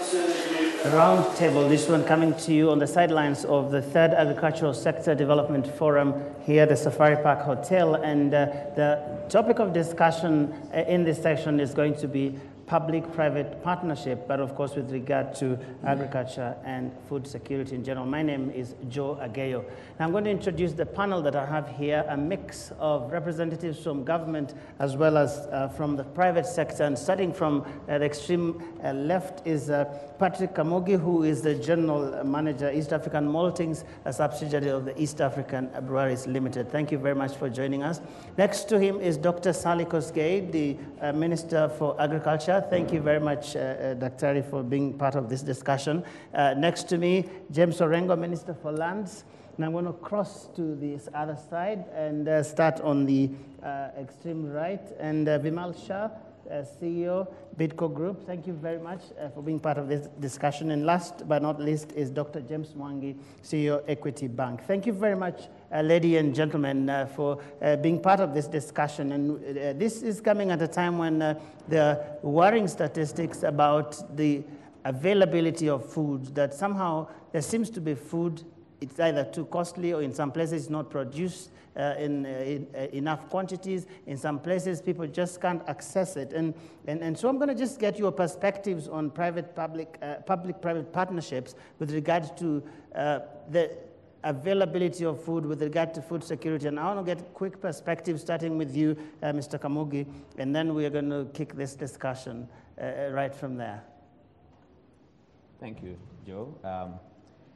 Roundtable, this one coming to you on the sidelines of the 3rd Agricultural Sector Development Forum here at the Safari Park Hotel. And the topic of discussion in this section is going to be public-private partnership, but of course with regard to agriculture and food security in general. My name is Joe Ageyo. Now I'm going to introduce the panel that I have here, a mix of representatives from government as well as from the private sector. And starting from the extreme left is Patrick Kamoge, who is the General Manager, East African Maltings, a subsidiary of the East African Breweries Limited. Thank you very much for joining us. Next to him is Dr. Sally Kosgei, the Minister for Agriculture. Thank you very much, Daktari, for being part of this discussion. Next to me, James Orengo, Minister for Lands. And I'm going to cross to this other side and start on the extreme right. And Vimal Shah, CEO, Bidco Group. Thank you very much for being part of this discussion. And last but not least is Dr. James Mwangi, CEO, Equity Bank. Thank you very much, ladies and gentlemen, for being part of this discussion. And this is coming at a time when there are worrying statistics about the availability of food, that somehow there seems to be food, it's either too costly or in some places it's not produced in enough quantities. In some places people just can't access it. And so I'm going to just get your perspectives on public-private partnerships with regard to the availability of food, with regard to food security. And I want to get quick perspective starting with you, Mr. Kamoge, and then we are going to kick this discussion right from there. Thank you, Joe.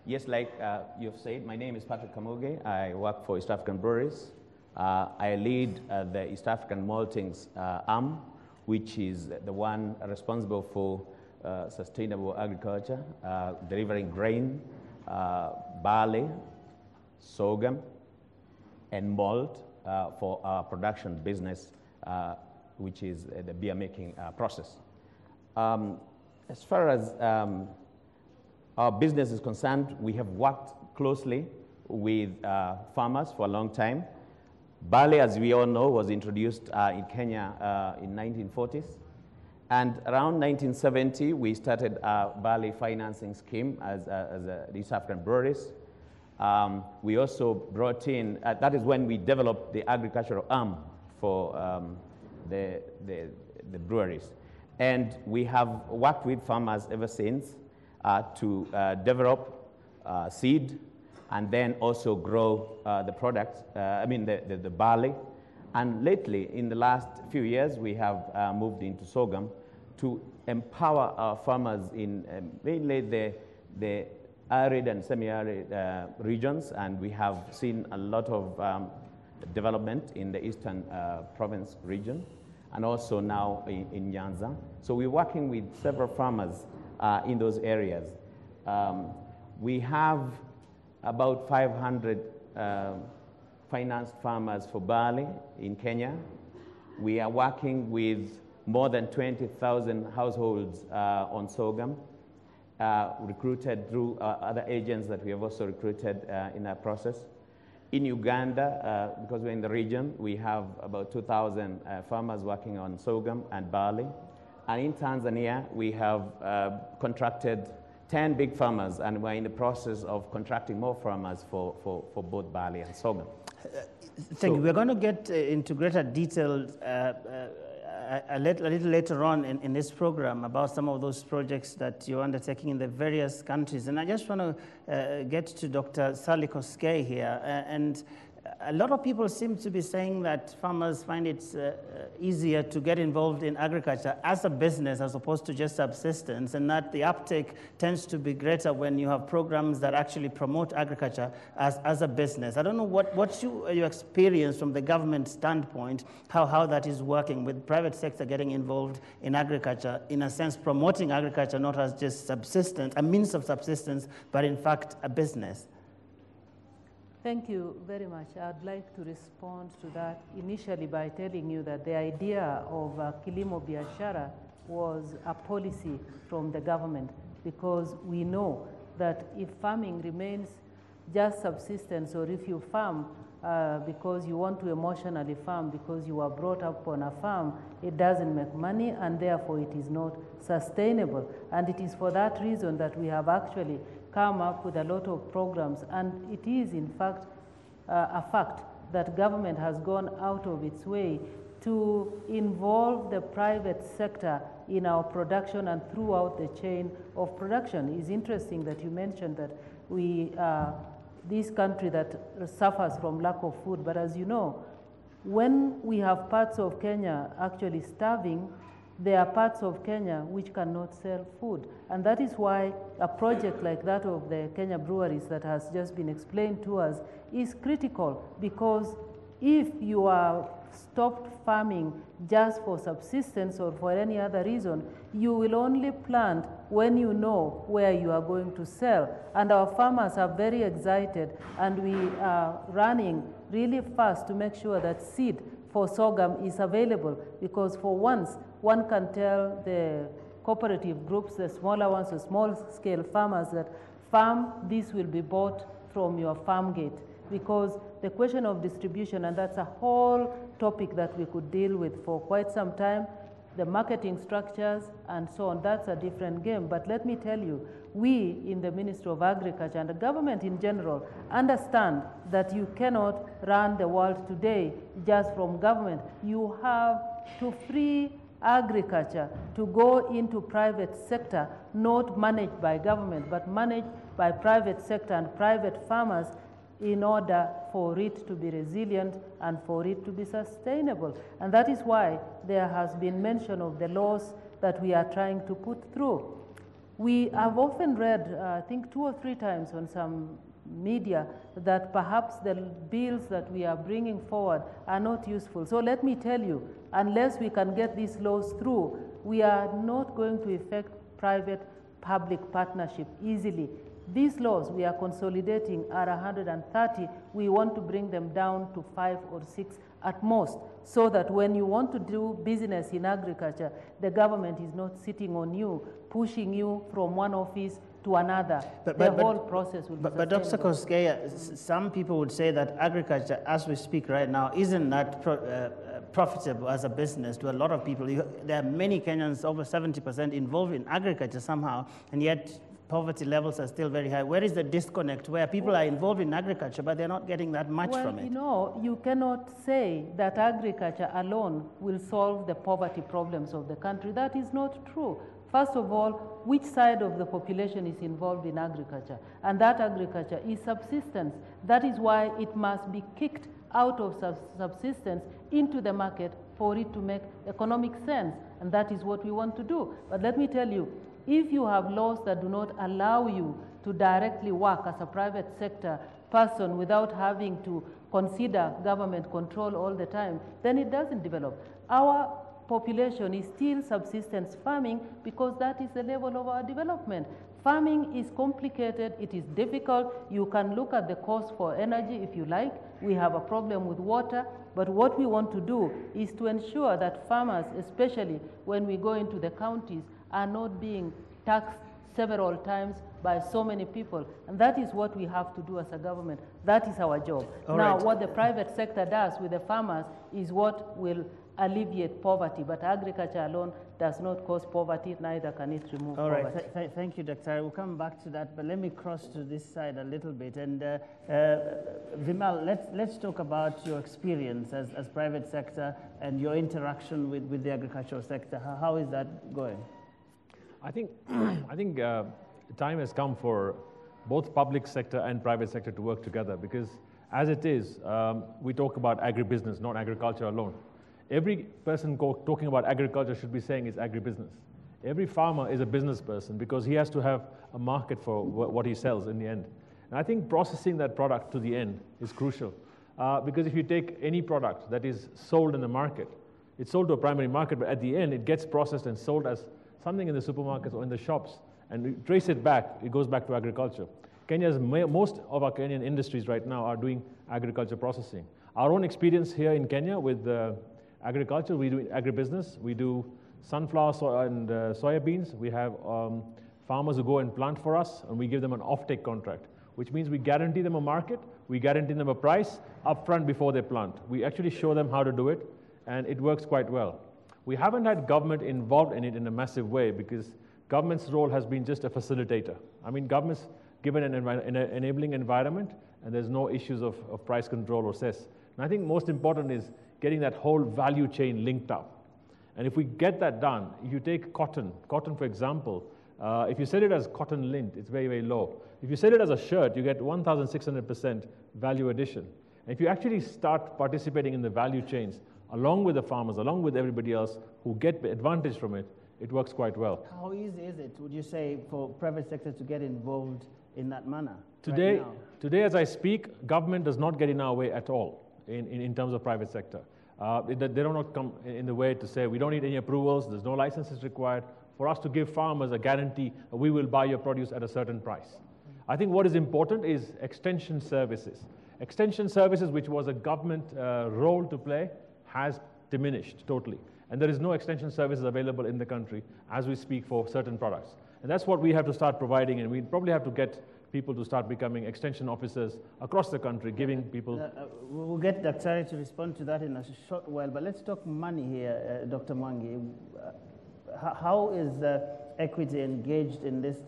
Yes, like you've said, my name is Patrick Kamoge. I work for East African Breweries. I lead the East African Maltings arm, which is the one responsible for sustainable agriculture, delivering grain, barley, sorghum, and malt for our production business, which is the beer making process. As far as our business is concerned, we have worked closely with farmers for a long time. Barley, as we all know, was introduced in Kenya in 1940s. And around 1970, we started a barley financing scheme as East African Breweries. We also brought in, that is when we developed the agricultural arm for the breweries. And we have worked with farmers ever since to develop seed and then also grow the products, the barley. And lately, in the last few years, we have moved into sorghum to empower our farmers in mainly the arid and semi-arid regions, and we have seen a lot of development in the Eastern Province region, and also now in Nyanza. So we're working with several farmers in those areas. We have about 500 financed farmers for barley in Kenya. We are working with more than 20,000 households on sorghum, recruited through other agents that we have also recruited in our process. In Uganda, because we're in the region, we have about 2,000 farmers working on sorghum and barley. And in Tanzania, we have contracted 10 big farmers, and we're in the process of contracting more farmers for both barley and sorghum. Thank you. We're going to get into greater detail a little later on in this program about some of those projects that you're undertaking in the various countries. And I just want to get to Dr. Sally Kosgei here. And a lot of people seem to be saying that farmers find it easier to get involved in agriculture as a business as opposed to just subsistence, and that the uptake tends to be greater when you have programs that actually promote agriculture as a business. I don't know what's your experience from the government standpoint, how that is working with private sector getting involved in agriculture, in a sense promoting agriculture not as just subsistence, a means of subsistence, but in fact a business. Thank you very much. I'd like to respond to that initially by telling you that the idea of Kilimo Biashara was a policy from the government, because we know that if farming remains just subsistence, or if you farm because you want to emotionally farm because you were brought up on a farm, it doesn't make money and therefore it is not sustainable. And it is for that reason that we have actually come up with a lot of programs, and it is in fact a fact that government has gone out of its way to involve the private sector in our production and throughout the chain of production. It's interesting that you mentioned that we this country that suffers from lack of food, but as you know, when we have parts of Kenya actually starving, there are parts of Kenya which cannot sell food. And that is why a project like that of the Kenya breweries that has just been explained to us is critical, because if you are stopped farming just for subsistence or for any other reason, you will only plant when you know where you are going to sell. And our farmers are very excited, and we are running really fast to make sure that seed for sorghum is available, because for once, one can tell the cooperative groups, the smaller ones, the small-scale farmers, that farm, this will be bought from your farm gate. Because the question of distribution, and that's a whole topic that we could deal with for quite some time, the marketing structures and so on, that's a different game. But let me tell you, we in the Ministry of Agriculture and the government in general understand that you cannot run the world today just from government. You have to free agriculture to go into private sector, not managed by government, but managed by private sector and private farmers, in order for it to be resilient and for it to be sustainable. And that is why there has been mention of the laws that we are trying to put through. We have often read, I think 2 or 3 times on some media, that perhaps the bills that we are bringing forward are not useful. So let me tell you, unless we can get these laws through, we are not going to effect private-public partnership easily. These laws we are consolidating are 130. We want to bring them down to 5 or 6 at most, so that when you want to do business in agriculture, the government is not sitting on you, pushing you from one office to another. The whole process will be sustainable. But Dr. Kosgei, some people would say that agriculture, as we speak right now, isn't that profitable as a business to a lot of people. There are many Kenyans, over 70%, involved in agriculture somehow, and yet poverty levels are still very high. Where is the disconnect where people are involved in agriculture, but they're not getting that much from it? You know, you cannot say that agriculture alone will solve the poverty problems of the country. That is not true. First of all, which side of the population is involved in agriculture? And that agriculture is subsistence. That is why it must be kicked out of subsistence into the market for it to make economic sense. And that is what we want to do. But let me tell you, if you have laws that do not allow you to directly work as a private sector person without having to consider government control all the time, then it doesn't develop. Our population is still subsistence farming because that is the level of our development. Farming is complicated, it is difficult. You can look at the cost for energy if you like. We have a problem with water, but what we want to do is to ensure that farmers, especially when we go into the counties, are not being taxed several times by so many people. And that is what we have to do as a government. That is our job. What the private sector does with the farmers is what will alleviate poverty, but agriculture alone does not cause poverty, neither can it remove poverty. All right, thank you, Dr. We'll come back to that, but let me cross to this side a little bit. And Vimal, let's talk about your experience as private sector and your interaction with the agricultural sector. How is that going? I think time has come for both public sector and private sector to work together, because as it is, we talk about agribusiness, not agriculture alone. Every person talking about agriculture should be saying it's agribusiness. Every farmer is a business person because he has to have a market for what he sells in the end. And I think processing that product to the end is crucial, because if you take any product that is sold in the market, it's sold to a primary market, but at the end it gets processed and sold as something in the supermarkets or in the shops, and we trace it back, it goes back to agriculture. Most of our Kenyan industries right now are doing agriculture processing. Our own experience here in Kenya with agriculture, we do agribusiness, we do sunflower and soya beans. We have farmers who go and plant for us, and we give them an off-take contract. which means we guarantee them a market, we guarantee them a price upfront before they plant. We actually show them how to do it, and it works quite well. We haven't had government involved in it in a massive way because government's role has been just a facilitator. I mean, government's given an enabling environment, and there's no issues of price control or cess. And I think most important is getting that whole value chain linked up. And if we get that done, if you take cotton for example, if you sell it as cotton lint, it's very, very low. If you sell it as a shirt, you get 1,600% value addition. And if you actually start participating in the value chains, along with the farmers, along with everybody else who get the advantage from it, it works quite well. How easy is it, would you say, for private sector to get involved in that manner? Today, as I speak, government does not get in our way at all in terms of private sector. They do not come in the way to say we don't need any approvals, there's no licenses required for us to give farmers a guarantee we will buy your produce at a certain price. I think what is important is extension services. Extension services, which was a government role to play, has diminished totally. And there is no extension services available in the country as we speak for certain products. And that's what we have to start providing, and we probably have to get people to start becoming extension officers across the country, giving people... We'll get Dr. to respond to that in a short while, but let's talk money here, Dr. Mwangi. How is Equity engaged in this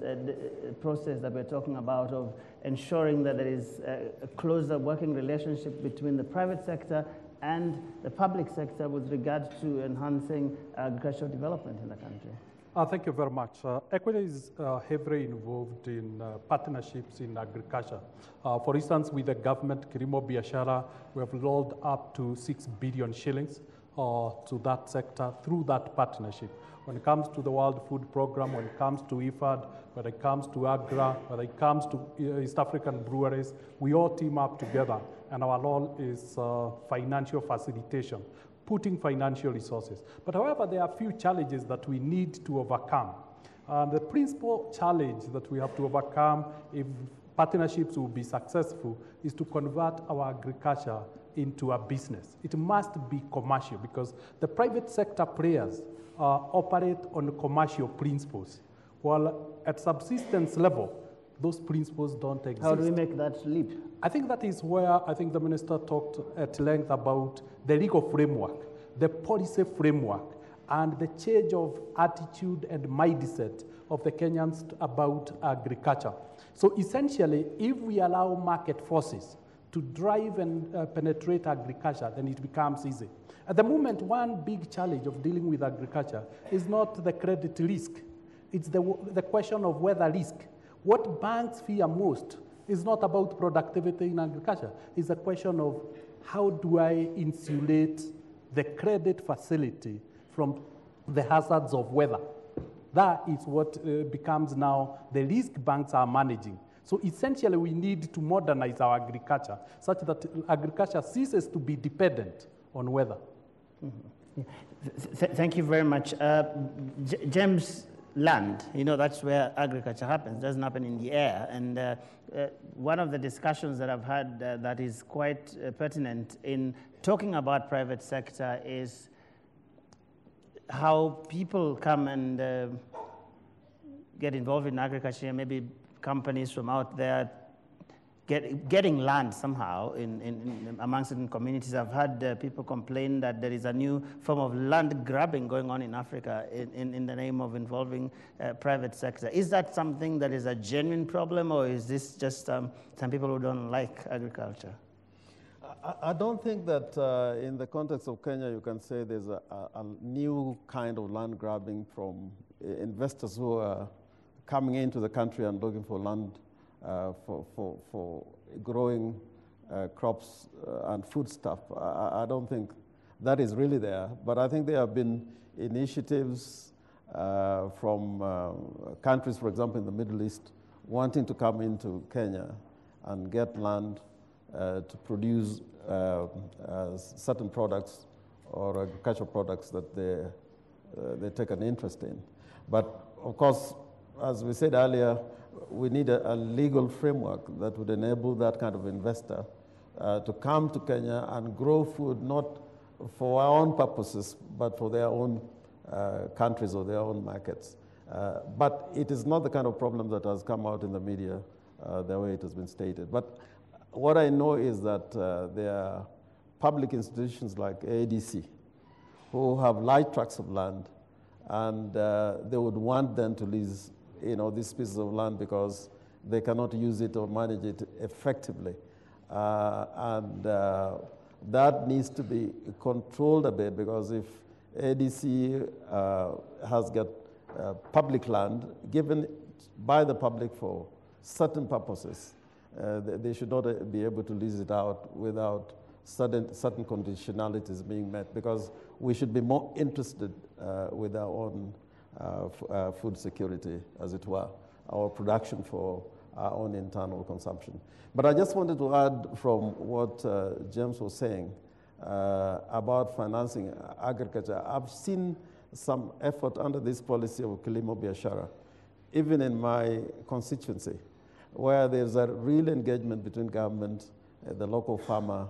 process that we're talking about of ensuring that there is a closer working relationship between the private sector and the public sector with regard to enhancing agricultural development in the country? Thank you very much. Equity is heavily involved in partnerships in agriculture. For instance, with the government, Kilimo Biashara, we have rolled up to 6 billion shillings to that sector through that partnership. When it comes to the World Food Program, when it comes to IFAD, when it comes to AGRA, when it comes to East African breweries, we all team up together, and our role is financial facilitation, putting financial resources. But however, there are a few challenges that we need to overcome. The principal challenge that we have to overcome if partnerships will be successful is to convert our agriculture into a business. It must be commercial because the private sector players operate on commercial principles, while at subsistence level, those principles don't exist. How do we make that leap? I think that is where I think the minister talked at length about the legal framework, the policy framework, and the change of attitude and mindset of the Kenyans about agriculture. So essentially, if we allow market forces to drive and penetrate agriculture, then it becomes easy. At the moment, one big challenge of dealing with agriculture is not the credit risk. It's the question of weather risk. What banks fear most is not about productivity in agriculture. It's a question of how do I insulate the credit facility from the hazards of weather. That is what becomes now the risk banks are managing. So essentially, we need to modernize our agriculture such that agriculture ceases to be dependent on weather. Mm-hmm. Thank you very much. James, land, that's where agriculture happens. It doesn't happen in the air. And one of the discussions that I've had that is quite pertinent in talking about private sector is how people come and get involved in agriculture, maybe companies from out there getting land somehow among certain communities. I've had people complain that there is a new form of land grabbing going on in Africa in the name of involving private sector. Is that something that is a genuine problem, or is this just some people who don't like agriculture? I don't think that in the context of Kenya you can say there's a new kind of land grabbing from investors who are coming into the country and looking for land for growing crops and food stuff. I don't think that is really there, but I think there have been initiatives from countries, for example, in the Middle East, wanting to come into Kenya and get land to produce certain products or agricultural products that they take an interest in. But of course, as we said earlier, we need a legal framework that would enable that kind of investor to come to Kenya and grow food not for our own purposes, but for their own countries or their own markets. But it is not the kind of problem that has come out in the media the way it has been stated. But what I know is that there are public institutions like ADC who have large tracts of land, and they would want them to lease, these pieces of land because they cannot use it or manage it effectively. That needs to be controlled a bit, because if ADC has got public land given by the public for certain purposes, they should not be able to lease it out without certain conditionalities being met, because we should be more interested with our own food security, as it were, our production for our own internal consumption. But I just wanted to add from what James was saying about financing agriculture. I've seen some effort under this policy of Kilimo Biashara, even in my constituency, where there's a real engagement between government, the local farmer,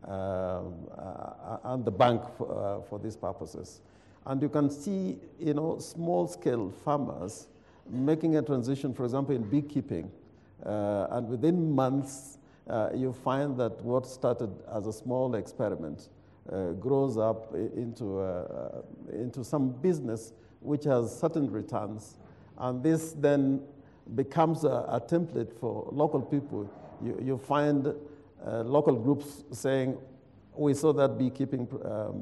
and the bank for these purposes. And you can see, small-scale farmers making a transition, for example, in beekeeping, and within months, you find that what started as a small experiment grows up into some business which has certain returns, and this then becomes a template for local people. You find local groups saying, we saw that beekeeping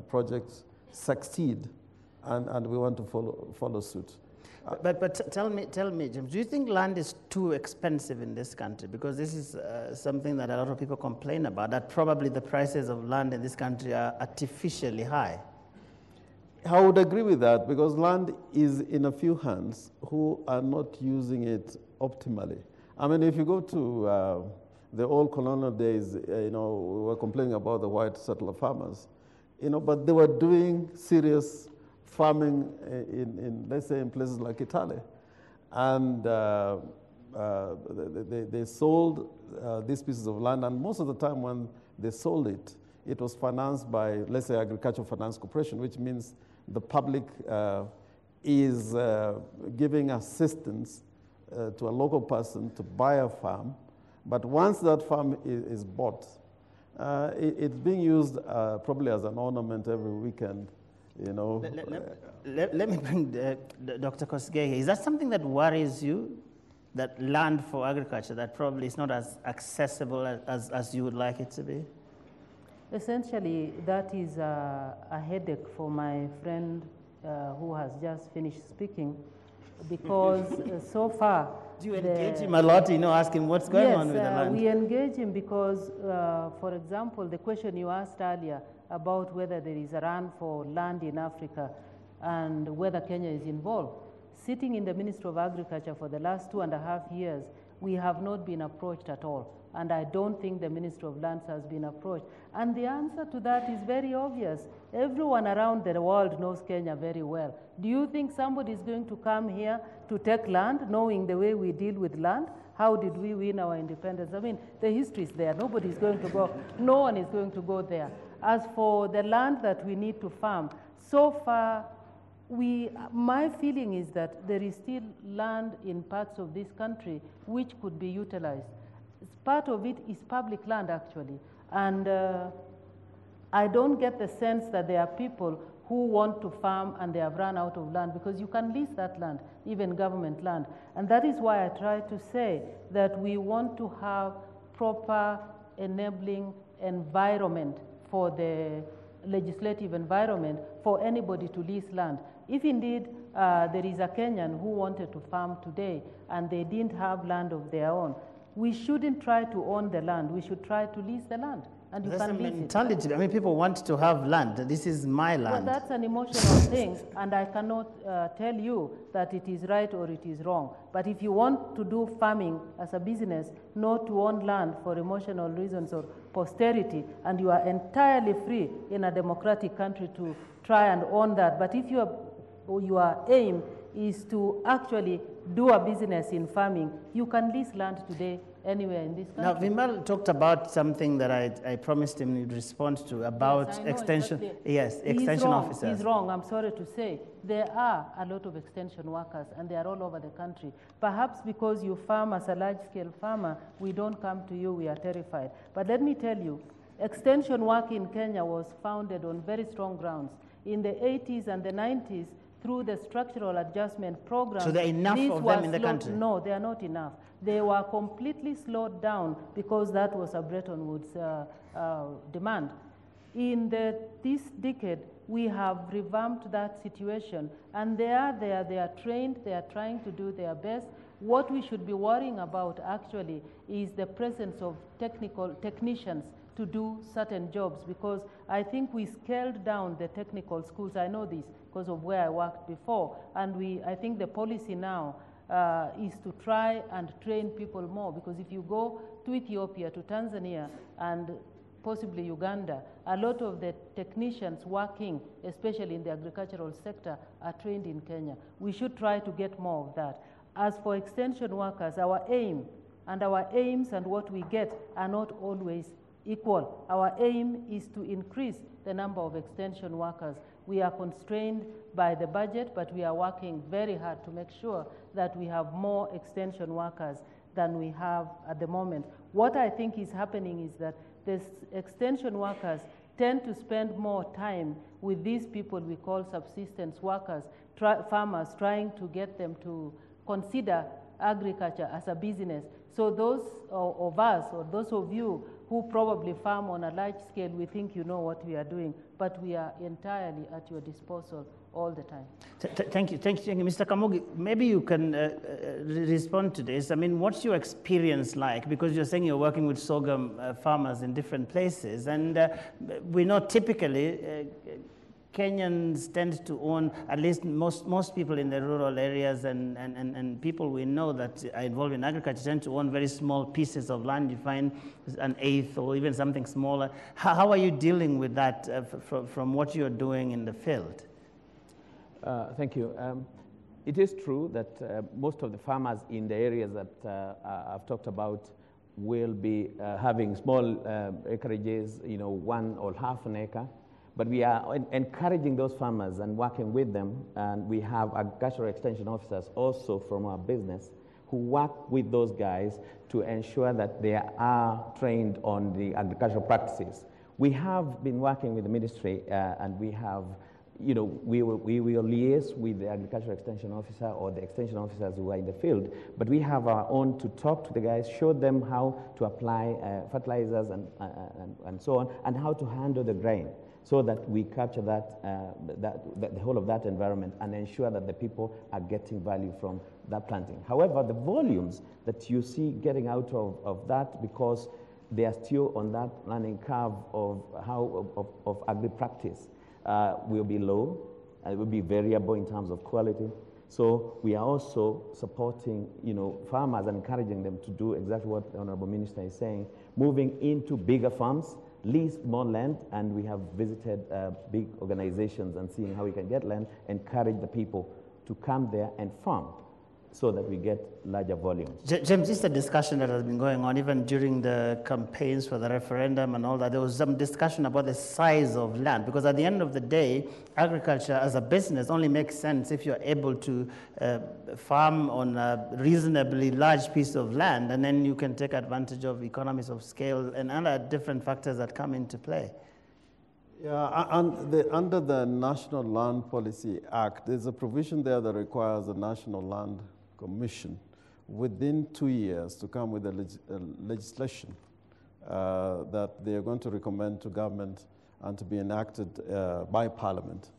projects succeed, and we want to follow suit. But tell me, James, do you think land is too expensive in this country? Because this is something that a lot of people complain about, that probably the prices of land in this country are artificially high. I would agree with that, because land is in a few hands who are not using it optimally. I mean, if you go to the old colonial days, we were complaining about the white settler farmers, but they were doing serious farming in let's say, in places like Italy. And they sold these pieces of land, and most of the time when they sold it, it was financed by, let's say, Agricultural Finance Corporation, which means the public is giving assistance to a local person to buy a farm. But once that farm is bought, it's being used probably as an ornament every weekend. Let me bring Dr. Kosgei here. Is that something that worries you, that land for agriculture, that probably is not as accessible as you would like it to be? Essentially, that is a headache for my friend who has just finished speaking, because so far... Do you engage him a lot, ask him what's going on with the land? Yes, we engage him because, for example, the question you asked earlier about whether there is a run for land in Africa and whether Kenya is involved. Sitting in the Ministry of Agriculture for the last 2.5 years, we have not been approached at all. And I don't think the Ministry of Lands has been approached. And the answer to that is very obvious. Everyone around the world knows Kenya very well. Do you think somebody is going to come here to take land, knowing the way we deal with land? How did we win our independence? I mean, the history is there. Nobody is going to go. No one is going to go there. As for the land that we need to farm, so far, my feeling is that there is still land in parts of this country which could be utilized. Part of it is public land, actually. And I don't get the sense that there are people who want to farm and they have run out of land, because you can lease that land, even government land. And that is why I try to say that we want to have proper enabling environment for the legislative environment for anybody to lease land. If indeed there is a Kenyan who wanted to farm today and they didn't have land of their own, we shouldn't try to own the land. We should try to lease the land. And you that's can a lease mentality. it. I mean, people want to have land. This is my land. Well, that's an emotional thing, and I cannot tell you that it is right or it is wrong. But if you want to do farming as a business, not to own land for emotional reasons or posterity, and you are entirely free in a democratic country to try and own that. But if your aim is to actually do a business in farming, you can lease land today anywhere in this Now, country. Vimal talked about something that I promised him he'd respond to about Yes, I know extension. exactly. Yes, He's extension wrong. officers. He's wrong, I'm sorry to say. There are a lot of extension workers, and they are all over the country. Perhaps because you farm as a large-scale farmer, we don't come to you, we are terrified. But let me tell you, extension work in Kenya was founded on very strong grounds. In the 80s and the 90s, through the structural adjustment program. So there are enough of them in the country? No, they are not enough. They were completely slowed down because that was a Bretton Woods demand. In this decade, we have revamped that situation, and they are there, they are trained, they are trying to do their best. What we should be worrying about actually is the presence of technicians to do certain jobs, because I think we scaled down the technical schools. I know this because of where I worked before, and I think the policy now is to try and train people more, because if you go to Ethiopia, to Tanzania, and possibly Uganda, a lot of the technicians working, especially in the agricultural sector, are trained in Kenya. We should try to get more of that. As for extension workers, our aim and our aims and what we get are not always equal. Our aim is to increase the number of extension workers. We are constrained by the budget, but we are working very hard to make sure that we have more extension workers than we have at the moment. What I think is happening is that the extension workers tend to spend more time with these people we call subsistence workers, farmers, trying to get them to consider agriculture as a business. So those of us, or those of you who probably farm on a large scale, we think you know what we are doing, but we are entirely at your disposal all the time. Thank you. Mr. Kamugi, maybe you can respond to this. I mean, what's your experience like? Because you're saying you're working with sorghum farmers in different places, and we know typically Kenyans tend to own, at least most people in the rural areas and people we know that are involved in agriculture tend to own very small pieces of land. You find an eighth or even something smaller. How are you dealing with that from what you're doing in the field? Thank you. It is true that most of the farmers in the areas that I've talked about will be having small acreages, 1 or half an acre. But we are encouraging those farmers and working with them, and we have agricultural extension officers also from our business who work with those guys to ensure that they are trained on the agricultural practices. We have been working with the ministry, and we have, we will liaise with the agricultural extension officer or the extension officers who are in the field, but we have our own to talk to the guys, show them how to apply fertilizers and so on, and how to handle the grain, so that we capture the whole of that environment and ensure that the people are getting value from that planting. However, the volumes that you see getting out of that, because they are still on that learning curve of agri-practice, will be low, and it will be variable in terms of quality. So we are also supporting, farmers and encouraging them to do exactly what the Honorable Minister is saying, moving into bigger farms, lease more land, and we have visited big organizations and seeing how we can get land, encourage the people to come there and farm so that we get larger volumes. James, this is a discussion that has been going on even during the campaigns for the referendum and all that. There was some discussion about the size of land, because at the end of the day, agriculture as a business only makes sense if you're able to farm on a reasonably large piece of land, and then you can take advantage of economies of scale and other different factors that come into play. Yeah, under the National Land Policy Act, there's a provision there that requires the National Land Commission within 2 years to come with a legislation that they are going to recommend to government and to be enacted by Parliament,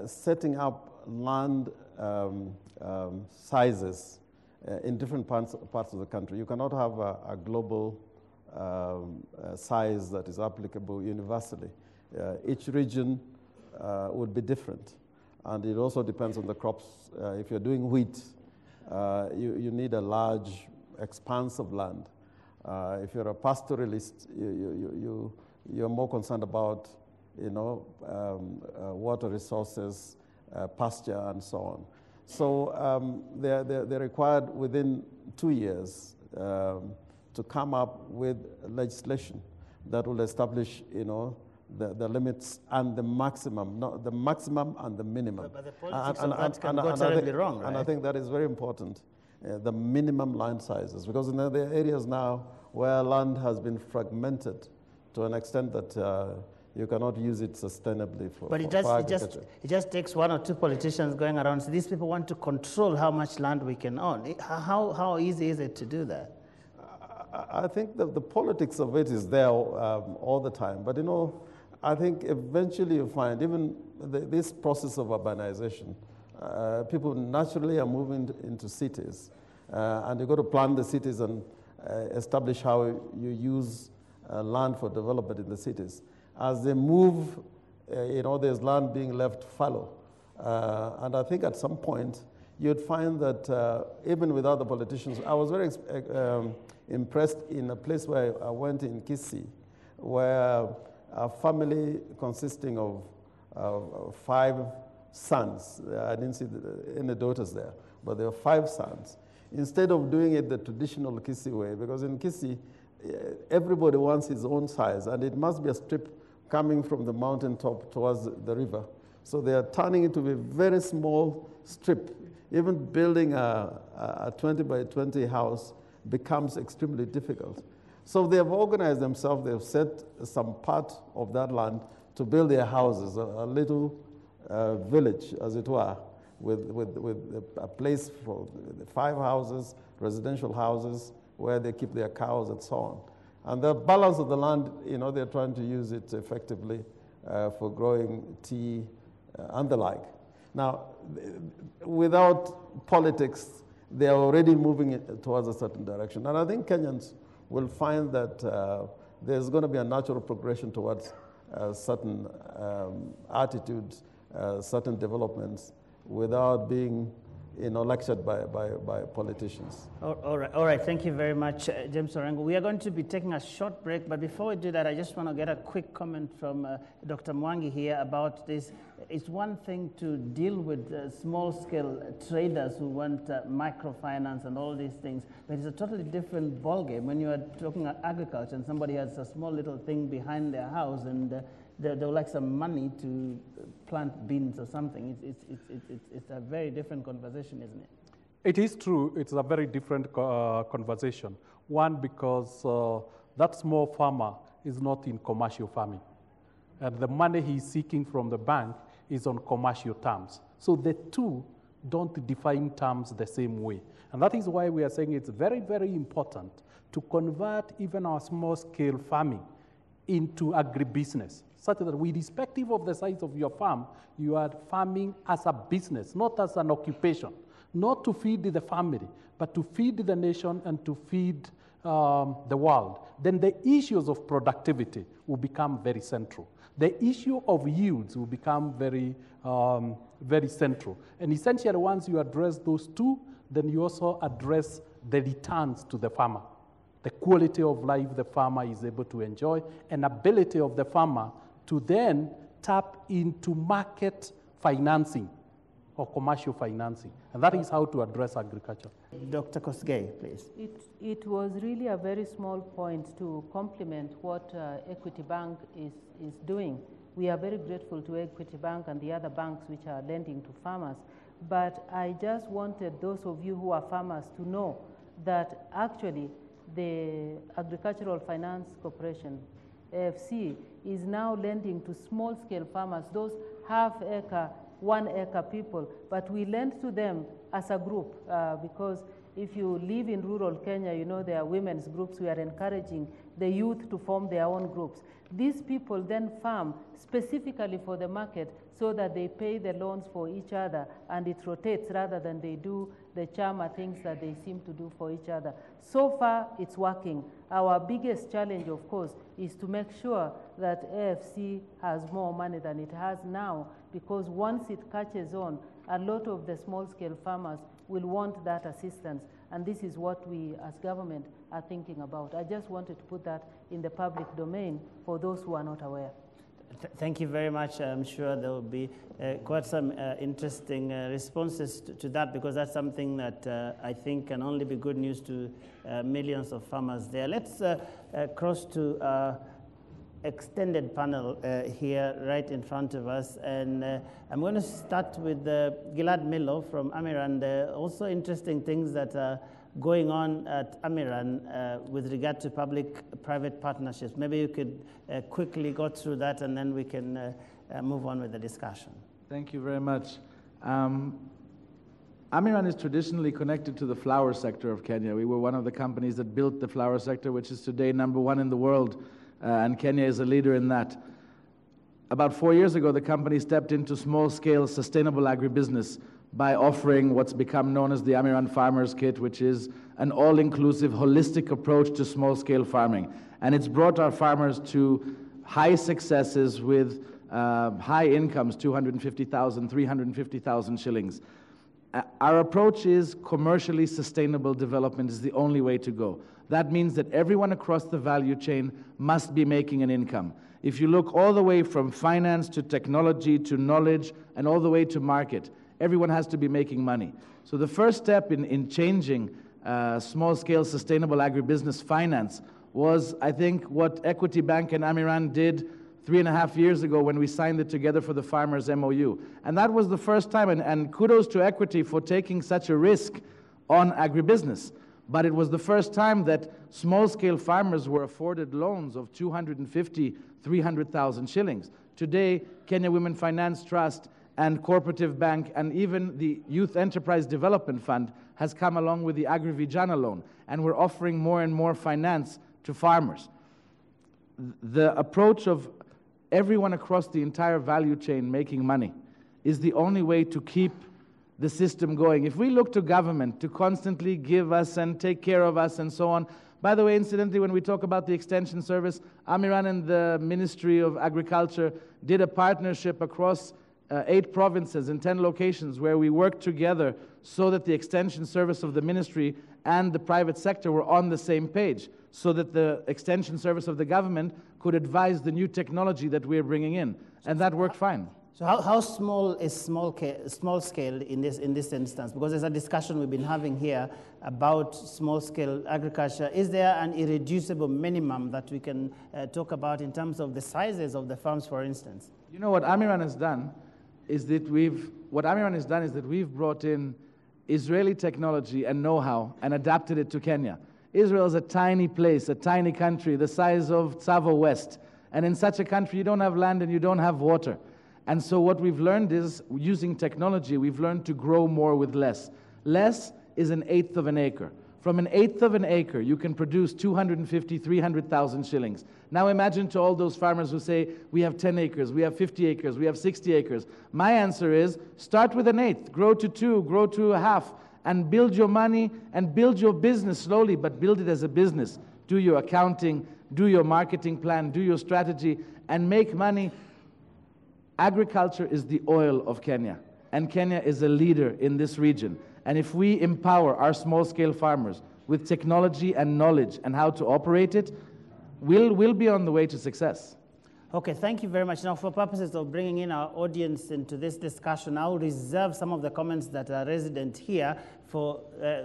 setting up land sizes in different parts of the country. You cannot have a global size that is applicable universally. Each region would be different, and it also depends on the crops. If you're doing wheat, you need a large expanse of land. If you're a pastoralist, you're more concerned about water resources, pasture, and so on. So they're required within 2 years to come up with legislation that will establish, the limits and the maximum, not the maximum and the minimum. But the politics of that can go terribly wrong, right? And I think that is very important, the minimum land sizes, because there are areas now where land has been fragmented to an extent that you cannot use it sustainably for agriculture. It just takes one or two politicians going around. So these people want to control how much land we can own. How easy is it to do that? I think the politics of it is there all the time. But, I think eventually you find even this process of urbanization, people naturally are moving into cities. And you've got to plan the cities and establish how you use land for development in the cities. As they move, there's land being left fallow. And I think at some point, you'd find that even without the politicians, I was very impressed in a place where I went in Kisii, where a family consisting of 5 sons, I didn't see any daughters there, but there were 5 sons. Instead of doing it the traditional Kisii way, because in Kisii, everybody wants his own size, and it must be a strip coming from the mountaintop towards the river. So they are turning it to a very small strip. Even building a 20 by 20 house becomes extremely difficult. So they have organized themselves, they have set some part of that land to build their houses, a little village, as it were, with a place for 5 houses, residential houses, where they keep their cows and so on. And the balance of the land, they're trying to use it effectively for growing tea and the like. Now, without politics, they are already moving towards a certain direction. And I think Kenyans will find that there's going to be a natural progression towards certain attitudes, certain developments, without being lectured by politicians. All right. Thank you very much, James Orengo. We are going to be taking a short break, but before we do that, I just want to get a quick comment from Dr. Mwangi here about this. It's one thing to deal with small-scale traders who want microfinance and all these things, but it's a totally different ballgame when you are talking about agriculture and somebody has a small little thing behind their house and they would like some money to plant beans or something. It's a very different conversation, isn't it? It is true. It's a very different conversation. One, because that small farmer is not in commercial farming. And the money he's seeking from the bank is on commercial terms. So the two don't define terms the same way. And that is why we are saying it's very, very important to convert even our small-scale farming into agribusiness, such that irrespective of the size of your farm, you are farming as a business, not as an occupation, not to feed the family, but to feed the nation and to feed the world. Then the issues of productivity will become very central. The issue of yields will become very, very central. And essentially, once you address those two, then you also address the returns to the farmer, the quality of life the farmer is able to enjoy, and ability of the farmer to then tap into market financing or commercial financing. And that is how to address agriculture. Dr. Kosgei, please. It was really a very small point to complement what Equity Bank is doing. We are very grateful to Equity Bank and the other banks which are lending to farmers. But I just wanted those of you who are farmers to know that actually the Agricultural Finance Corporation, AFC, is now lending to small-scale farmers, those half-acre, 1-acre people, but we lend to them as a group because if you live in rural Kenya, you know there are women's groups. We are encouraging the youth to form their own groups. These people then farm specifically for the market so that they pay the loans for each other and it rotates rather than they do the charmer things that they seem to do for each other. So far, it's working. Our biggest challenge, of course, is to make sure that AFC has more money than it has now, because once it catches on, a lot of the small-scale farmers will want that assistance, and this is what we as government are thinking about. I just wanted to put that in the public domain for those who are not aware. Thank you very much. I'm sure there will be quite some interesting responses to that, because that's something that I think can only be good news to millions of farmers there. Let's cross to extended panel here right in front of us, and I'm going to start with Gilad Milo from Amiran. Also interesting things that are going on at Amiran with regard to public-private partnerships. Maybe you could quickly go through that, and then we can move on with the discussion. Thank you very much. Amiran is traditionally connected to the flower sector of Kenya. We were one of the companies that built the flower sector, which is today #1 in the world, and Kenya is a leader in that. About 4 years ago, the company stepped into small-scale sustainable agribusiness by offering what's become known as the Amiran Farmers Kit, which is an all-inclusive, holistic approach to small-scale farming. And it's brought our farmers to high successes with high incomes, 250,000, 350,000 shillings. Our approach is commercially sustainable development is the only way to go. That means that everyone across the value chain must be making an income. If you look all the way from finance to technology to knowledge and all the way to market, everyone has to be making money. So the first step in changing small-scale sustainable agribusiness finance was, I think, what Equity Bank and Amiran did 3.5 years ago when we signed it together for the Farmers MOU. And that was the first time, and kudos to Equity for taking such a risk on agribusiness. But it was the first time that small-scale farmers were afforded loans of 250, 300,000 shillings. Today, Kenya Women Finance Trust and Cooperative Bank and even the Youth Enterprise Development Fund has come along with the Agri-Vijana loan, and we're offering more and more finance to farmers. The approach of everyone across the entire value chain making money is the only way to keep the system going. If we look to government to constantly give us and take care of us and so on, by the way, incidentally, when we talk about the Extension Service, Amiran and the Ministry of Agriculture did a partnership across 8 provinces in 10 locations where we worked together so that the Extension Service of the Ministry and the private sector were on the same page, so that the Extension Service of the government could advise the new technology that we're bringing in, and that worked fine. So how small is small scale in this instance? Because there's a discussion we've been having here about small scale agriculture. Is there an irreducible minimum that we can talk about in terms of the sizes of the farms, for instance? You know what Amiran has done is that we've brought in Israeli technology and know-how and adapted it to Kenya. Israel is a tiny place, a tiny country, the size of Tsavo West. And in such a country, you don't have land and you don't have water. And so what we've learned is, using technology, we've learned to grow more with less. Less is 1/8 of an acre. From 1/8 of an acre, you can produce 250, 300,000 shillings. Now imagine to all those farmers who say, we have 10 acres, we have 50 acres, we have 60 acres. My answer is, start with 1/8, grow to 2, grow to 1/2, and build your money and build your business slowly, but build it as a business. Do your accounting, do your marketing plan, do your strategy, and make money. Agriculture is the oil of Kenya, and Kenya is a leader in this region. And if we empower our small-scale farmers with technology and knowledge and how to operate it, we'll be on the way to success. Okay, thank you very much. Now, for purposes of bringing in our audience into this discussion, I'll reserve some of the comments that are resident here for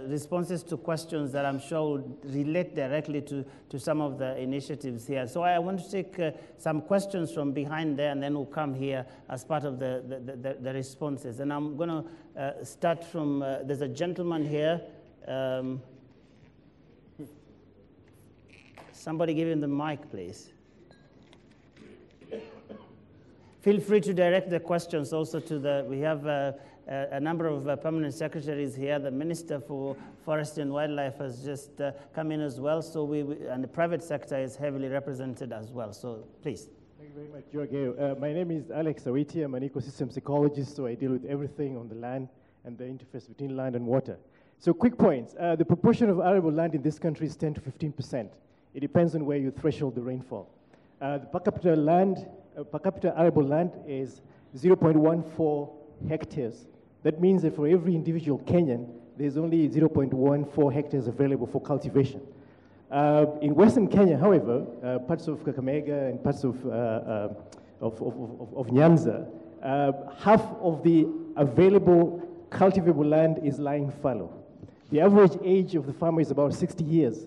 responses to questions that I'm sure will relate directly to some of the initiatives here. So I want to take some questions from behind there, and then we'll come here as part of the responses. And I'm going to start from, there's a gentleman here. Somebody give him the mic, please. Feel free to direct the questions also to we have a number of permanent secretaries here. The Minister for Forestry and Wildlife has just come in as well. So and the private sector is heavily represented as well. So please. Thank you very much, Jorge. My name is Alex Awiti. I'm an ecosystem ecologist, so I deal with everything on the land and the interface between land and water. So quick points. The proportion of arable land in this country is 10 to 15%. It depends on where you threshold the rainfall. The per capita arable land is 0.14 hectares. That means that for every individual Kenyan, there's only 0.14 hectares available for cultivation. In Western Kenya, however, parts of Kakamega and parts of of Nyanza, half of the available cultivable land is lying fallow. The average age of the farmer is about 60 years,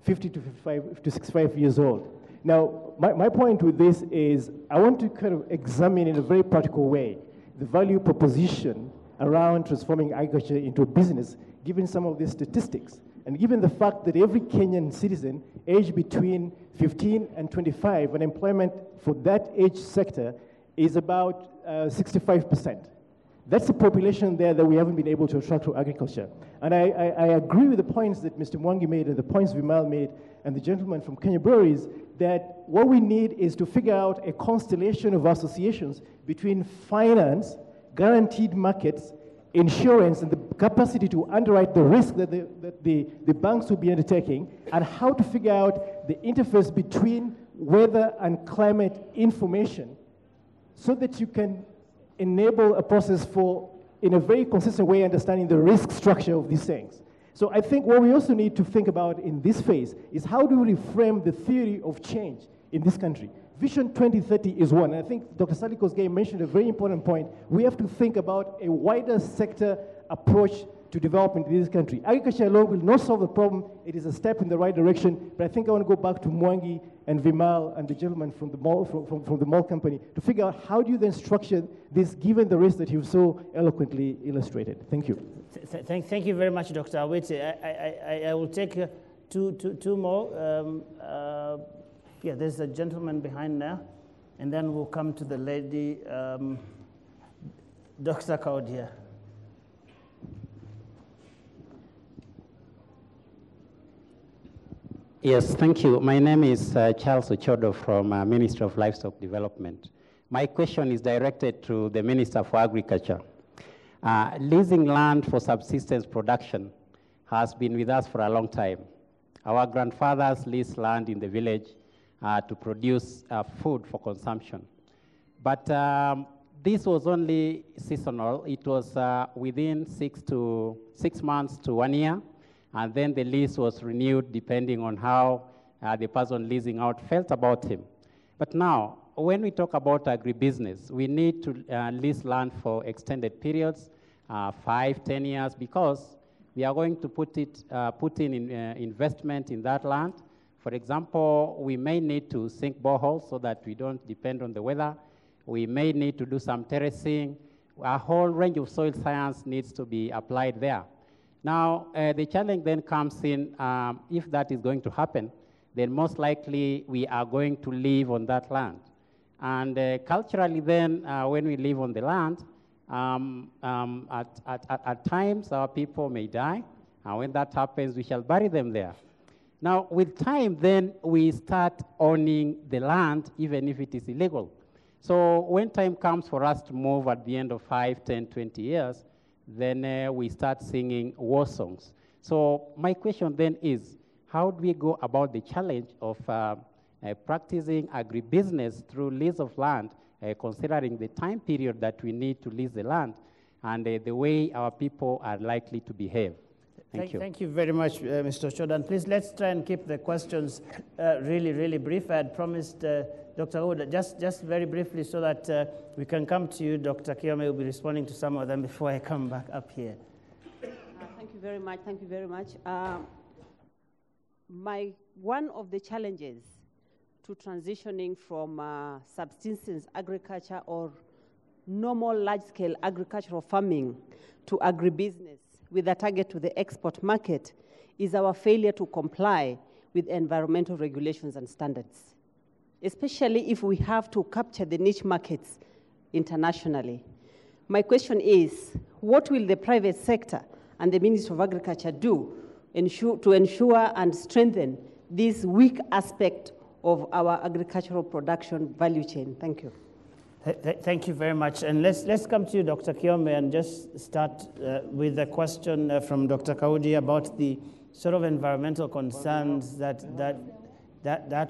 50 to 55 to 65 years old. Now, my point with this is I want to kind of examine in a very practical way the value proposition around transforming agriculture into a business, given some of these statistics, and given the fact that every Kenyan citizen aged between 15 and 25, unemployment for that age sector is about 65%. That's the population there that we haven't been able to attract to agriculture. And I agree with the points that Mr. Mwangi made and the points Vimal made and the gentleman from Kenya Breweries, that what we need is to figure out a constellation of associations between finance, guaranteed markets, insurance, and the capacity to underwrite the risk that the banks will be undertaking, and how to figure out the interface between weather and climate information so that you can enable a process for, in a very consistent way, understanding the risk structure of these things. So I think what we also need to think about in this phase is how do we reframe the theory of change in this country. Vision 2030 is one, and I think Dr. Sally Kosgei mentioned a very important point. We have to think about a wider sector approach to development in this country. Agriculture alone will not solve the problem. It is a step in the right direction, but I think I want to go back to Mwangi and Vimal and the gentleman from the mall, from the mall company to figure out how do you then structure this given the risk that you've so eloquently illustrated. Thank you. Thank you very much, Dr. Awiti. I will take two more. Yeah, there's a gentleman behind there, and then we'll come to the lady, Dr. Kaudia. Yes, thank you. My name is Charles Ochodo from Ministry of Livestock Development. My question is directed to the Minister for Agriculture. Leasing land for subsistence production has been with us for a long time. Our grandfathers leased land in the village to produce food for consumption. But this was only seasonal. It was within 6 months to 1 year, and then the lease was renewed depending on how the person leasing out felt about him. But now, when we talk about agribusiness, we need to lease land for extended periods, 5, 10 years, because we are going to put in investment in that land. For example, we may need to sink boreholes so that we don't depend on the weather. We may need to do some terracing. A whole range of soil science needs to be applied there. Now, the challenge then comes in, if that is going to happen, then most likely we are going to live on that land. And culturally then, when we live on the land, at times our people may die, and when that happens, we shall bury them there. Now, with time, then we start owning the land, even if it is illegal. So when time comes for us to move at the end of 5, 10, 20 years, then we start singing war songs. So my question then is, how do we go about the challenge of practicing agribusiness through lease of land, considering the time period that we need to lease the land and the way our people are likely to behave? Thank you. Thank you very much, Mr. Chodan. Please, let's try and keep the questions really brief. I had promised Dr. Oda, just very briefly so that we can come to you. Dr. Kiome will be responding to some of them before I come back up here. Thank you very much. Thank you very much. One of the challenges to transitioning from subsistence agriculture or normal large-scale agricultural farming to agribusiness with a target to the export market is our failure to comply with environmental regulations and standards, especially if we have to capture the niche markets internationally. My question is, what will the private sector and the Ministry of Agriculture do to ensure and strengthen this weak aspect of our agricultural production value chain? Thank you. Thank you very much. And let's come to you, Dr. Kiome, and just start with a question from Dr. Kaudi about the sort of environmental concerns that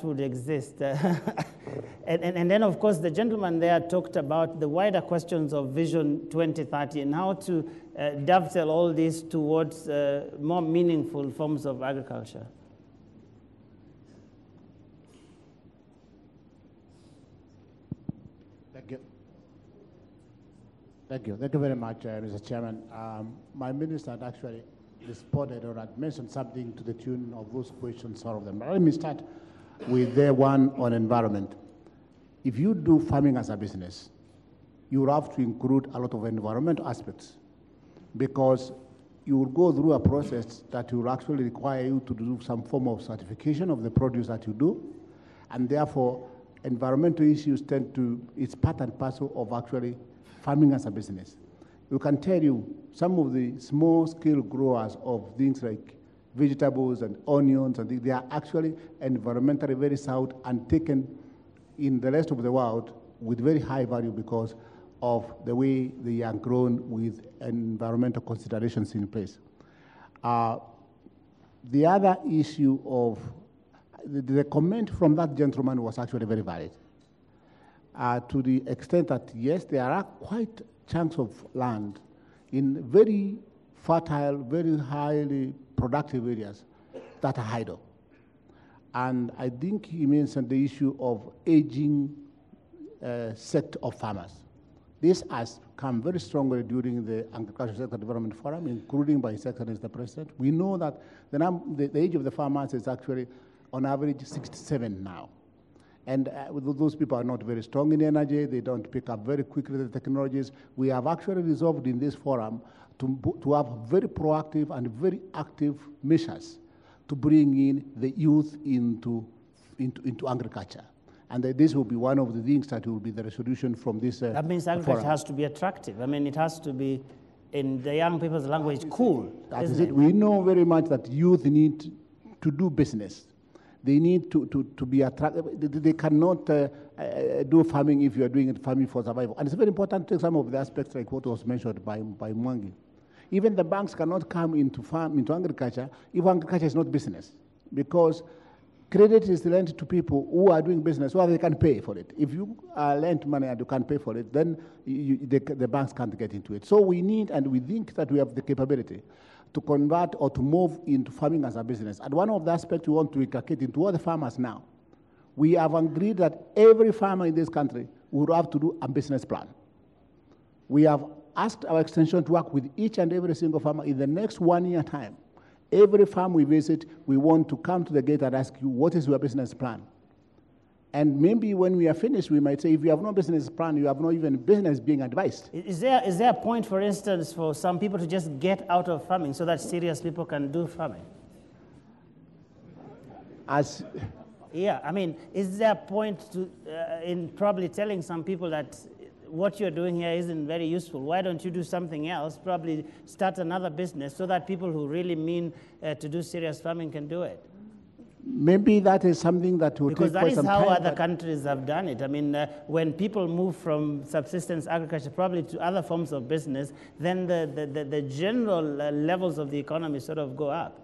would exist. And then, of course, the gentleman there talked about the wider questions of Vision 2030 and how to dovetail all this towards more meaningful forms of agriculture. Thank you. Thank you very much, Mr. Chairman. My minister had actually responded or had mentioned something to the tune of those questions, all of them. But let me start with the one on environment. If you do farming as a business, you will have to include a lot of environmental aspects because you will go through a process that will actually require you to do some form of certification of the produce that you do, and therefore environmental issues it's part and parcel of actually farming as a business. You can tell you some of the small-scale growers of things like vegetables and onions, and they are actually environmentally very sound and taken in the rest of the world with very high value because of the way they are grown with environmental considerations in place. The other issue of the comment from that gentleman was actually very valid to the extent that, yes, there are quite chunks of land in very fertile, very highly productive areas that are idle. And I think he mentioned the issue of aging set of farmers. This has come very strongly during the Agricultural Sector Development Forum, including by His Excellency the President. We know that the age of the farmers is actually, on average, 67 now. And those people are not very strong in energy. They don't pick up very quickly the technologies. We have actually resolved in this forum to have very proactive and very active measures to bring in the youth into agriculture. And this will be one of the things that will be the resolution from this That means agriculture has to be attractive. I mean, it has to be, in the young people's language, cool. That is it. We know very much that youth need to do business. They need to be attractive. They cannot do farming if you are doing it farming for survival. And it's very important to take some of the aspects like what was mentioned by Mwangi. Even the banks cannot come into agriculture if agriculture is not business, because credit is lent to people who are doing business so they can pay for it. If you lend money and you can't pay for it, then the banks can't get into it. So we need, and we think that we have the capability to convert or to move into farming as a business. And one of the aspects we want to inculcate into all the farmers now, we have agreed that every farmer in this country will have to do a business plan. We have asked our extension to work with each and every single farmer in the next 1 year time. Every farm we visit, we want to come to the gate and ask you, what is your business plan? And maybe when we are finished, we might say, if you have no business plan, you have no even business being advised. Is there a point, for instance, for some people to just get out of farming so that serious people can do farming? Yeah, I mean, is there a point in probably telling some people that what you're doing here isn't very useful? Why don't you do something else, probably start another business so that people who really mean to do serious farming can do it? Maybe that is something that will take quite some time. Because that is how other countries have done it. I mean, when people move from subsistence agriculture probably to other forms of business, then the general levels of the economy sort of go up.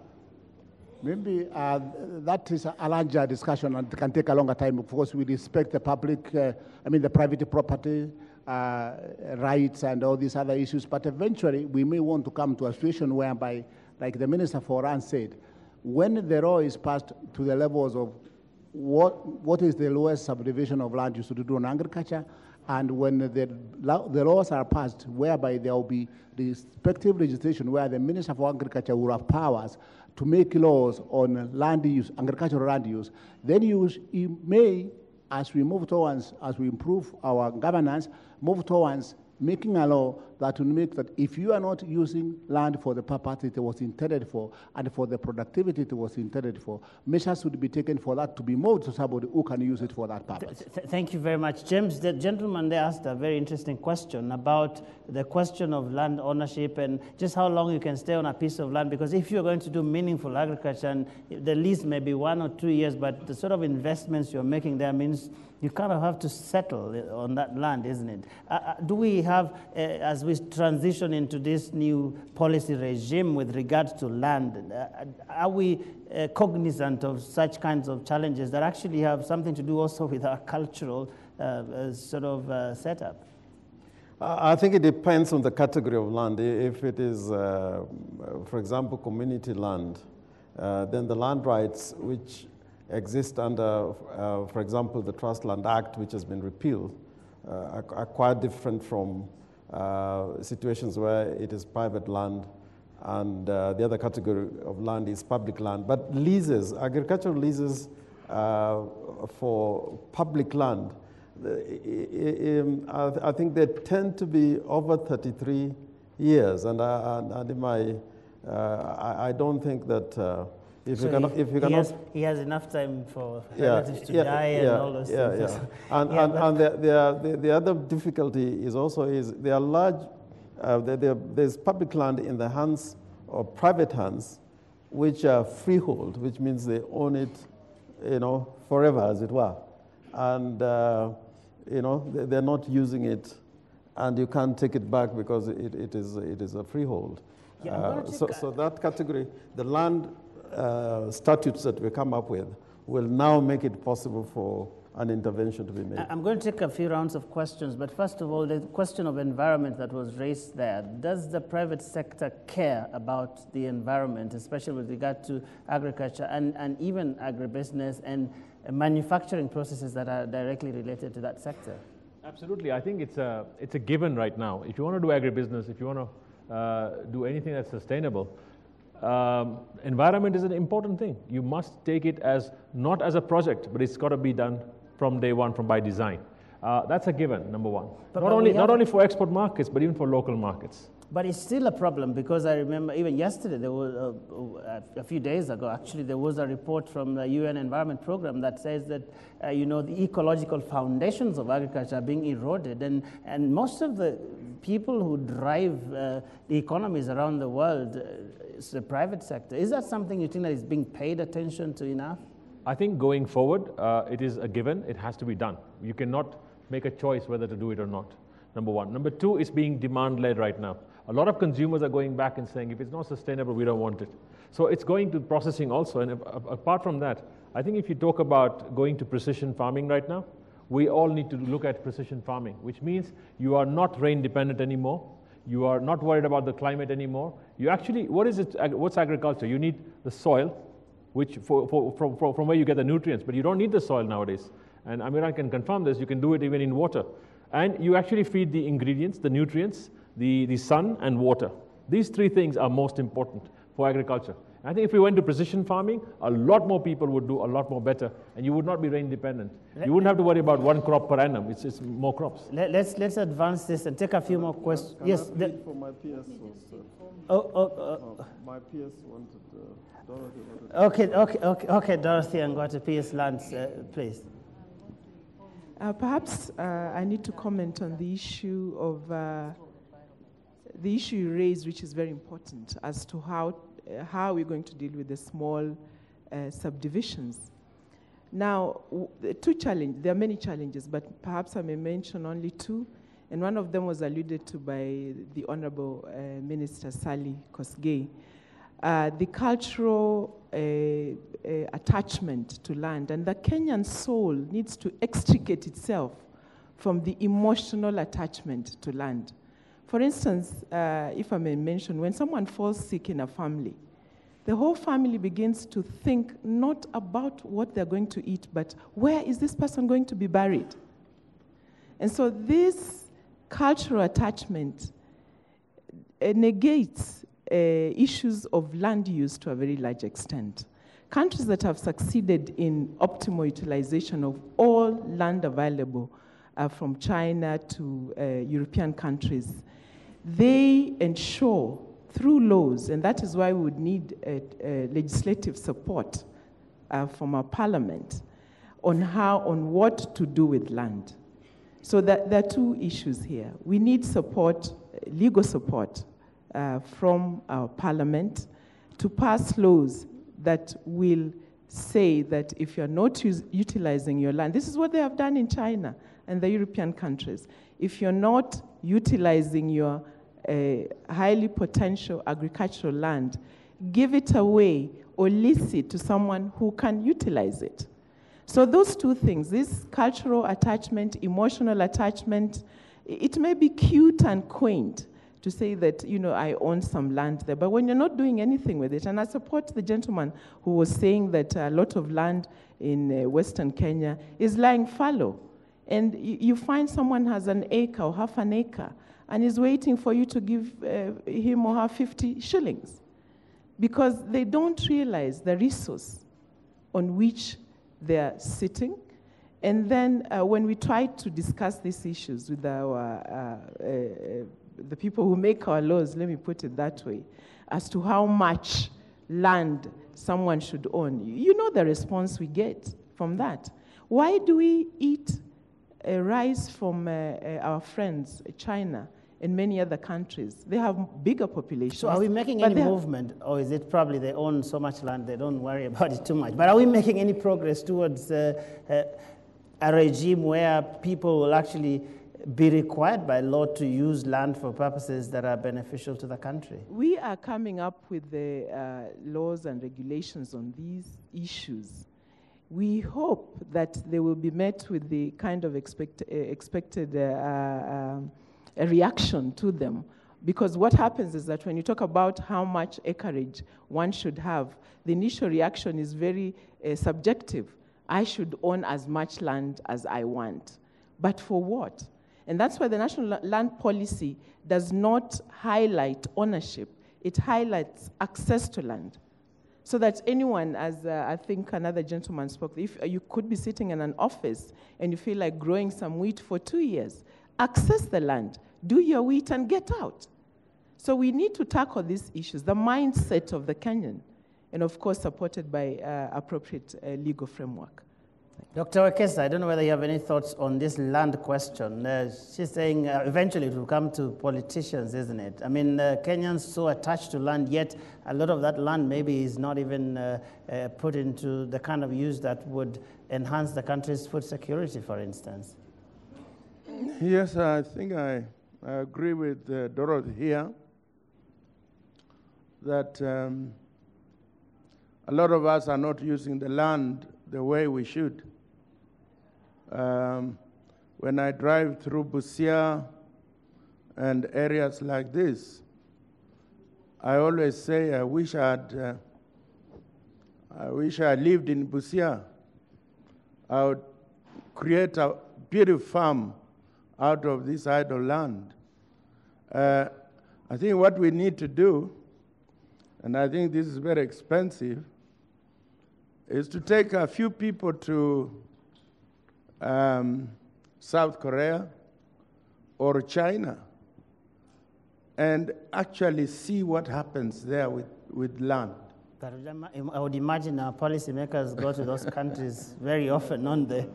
Maybe that is a larger discussion and can take a longer time. Of course, we respect the public, the private property rights and all these other issues, but eventually we may want to come to a situation whereby, like the Minister for Land said, when the law is passed to the levels of what is the lowest subdivision of land used to do on agriculture, and when the laws are passed whereby there will be respective legislation where the Minister for Agriculture will have powers to make laws on land use, agricultural land use, then you may, as we improve our governance, move towards making a law that will make that if you are not using land for the purpose it was intended for and for the productivity it was intended for, measures should be taken for that to be moved to somebody who can use it for that purpose. Thank you very much. James, the gentleman there asked a very interesting question about the question of land ownership and just how long you can stay on a piece of land, because if you're going to do meaningful agriculture, and the lease may be 1 or 2 years, but the sort of investments you're making there means you kind of have to settle on that land, isn't it? Do we have, as we transition into this new policy regime with regards to land, are we cognizant of such kinds of challenges that actually have something to do also with our cultural setup? I think it depends on the category of land. If it is, for example, community land, then the land rights which exist under, for example, the Trust Land Act, which has been repealed, are quite different from situations where it is private land, and the other category of land is public land. But leases, agricultural leases for public land, I think they tend to be over 33 years, and I don't think that if he has enough time for relatives to die and all those things. And the other difficulty is there are large. There's public land in the hands or private hands, which are freehold, which means they own it, forever, as it were, and they're not using it, and you can't take it back because it is a freehold. So that category, the land statutes that we come up with, will now make it possible for an intervention to be made. I'm going to take a few rounds of questions, but first of all, the question of environment that was raised there. Does the private sector care about the environment, especially with regard to agriculture and even agribusiness and manufacturing processes that are directly related to that sector? Absolutely. I think it's a given right now. If you want to do agribusiness, if you want to do anything that's sustainable, environment is an important thing. You must take it as not as a project, but it's got to be done from day one, by design. That's a given, number one. Not only for export markets, but even for local markets. But it's still a problem, because I remember even yesterday, there was a few days ago, actually, there was a report from the UN Environment Program that says that the ecological foundations of agriculture are being eroded, and most of the people who drive the economies around the world is the private sector. Is that something you think that is being paid attention to enough? I think going forward, it is a given. It has to be done. You cannot make a choice whether to do it or not, number one. Number two, it's being demand-led right now. A lot of consumers are going back and saying, if it's not sustainable, we don't want it. So it's going to processing also. And apart from that, I think if you talk about going to precision farming right now, we all need to look at precision farming, which means you are not rain dependent anymore. You are not worried about the climate anymore. You actually, what's agriculture? You need the soil, which from where you get the nutrients, but you don't need the soil nowadays. And Amiran can confirm this. You can do it even in water. And you actually feed the ingredients, the nutrients, the sun and water. These three things are most important for agriculture. I think if we went to precision farming, a lot more people would do a lot more better, and you would not be rain dependent. You wouldn't have to worry about one crop per annum. It's more crops. Let's advance this and take a few more questions. Yes. For my PS my PS wanted Dorothy. Okay, Dorothy, and go to PS Lands, please. Perhaps I need to comment on the issue of the issue you raised, which is very important, as to how we're going to deal with the small subdivisions. Now, there are many challenges, but perhaps I may mention only two, and one of them was alluded to by the Honorable Minister Sally Kosgei. The cultural attachment to land, and the Kenyan soul needs to extricate itself from the emotional attachment to land. For instance, if I may mention, when someone falls sick in a family, the whole family begins to think not about what they're going to eat, but where is this person going to be buried? And so this cultural attachment negates issues of land use to a very large extent. Countries that have succeeded in optimal utilization of all land available, from China to European countries, they ensure through laws, and that is why we would need legislative support from our parliament on what to do with land. So there are two issues here. We need support, legal support, from our parliament to pass laws that will say that if you're not utilizing your land, this is what they have done in China and the European countries. If you're not utilizing your highly potential agricultural land, give it away or lease it to someone who can utilize it. So those two things, this cultural attachment, emotional attachment, it may be cute and quaint to say that, I own some land there, but when you're not doing anything with it, and I support the gentleman who was saying that a lot of land in Western Kenya is lying fallow, and you find someone has an acre or half an acre, and is waiting for you to give him or her 50 shillings, because they don't realize the resource on which they're sitting. And then when we try to discuss these issues with the people who make our laws, let me put it that way, as to how much land someone should own, you know the response we get from that. Why do we eat rice from our friends, China, and many other countries? They have bigger populations. So are we making any movement, or is it probably they own so much land they don't worry about it too much? But are we making any progress towards a regime where people will actually be required by law to use land for purposes that are beneficial to the country? We are coming up with the laws and regulations on these issues. We hope that they will be met with the kind of expected a reaction to them. Because what happens is that when you talk about how much acreage one should have, the initial reaction is very subjective. I should own as much land as I want. But for what? And that's why the National Land Policy does not highlight ownership. It highlights access to land. So that anyone, as I think another gentleman spoke, if you could be sitting in an office and you feel like growing some wheat for 2 years, access the land, do your wheat and get out. So we need to tackle these issues, the mindset of the Kenyan, and of course supported by appropriate legal framework. Dr. Wekesa, I don't know whether you have any thoughts on this land question. She's saying eventually it will come to politicians, isn't it? I mean, Kenyans so attached to land, yet a lot of that land maybe is not even put into the kind of use that would enhance the country's food security, for instance. Yes, I think I agree with Dorothy here that a lot of us are not using the land the way we should. When I drive through Busia and areas like this, I always say, I wish I lived in Busia. I would create a beautiful farm out of this idle land. I think what we need to do, and I think this is very expensive, is to take a few people to South Korea or China and actually see what happens there with land. I would imagine our policymakers go to those countries very often, don't they?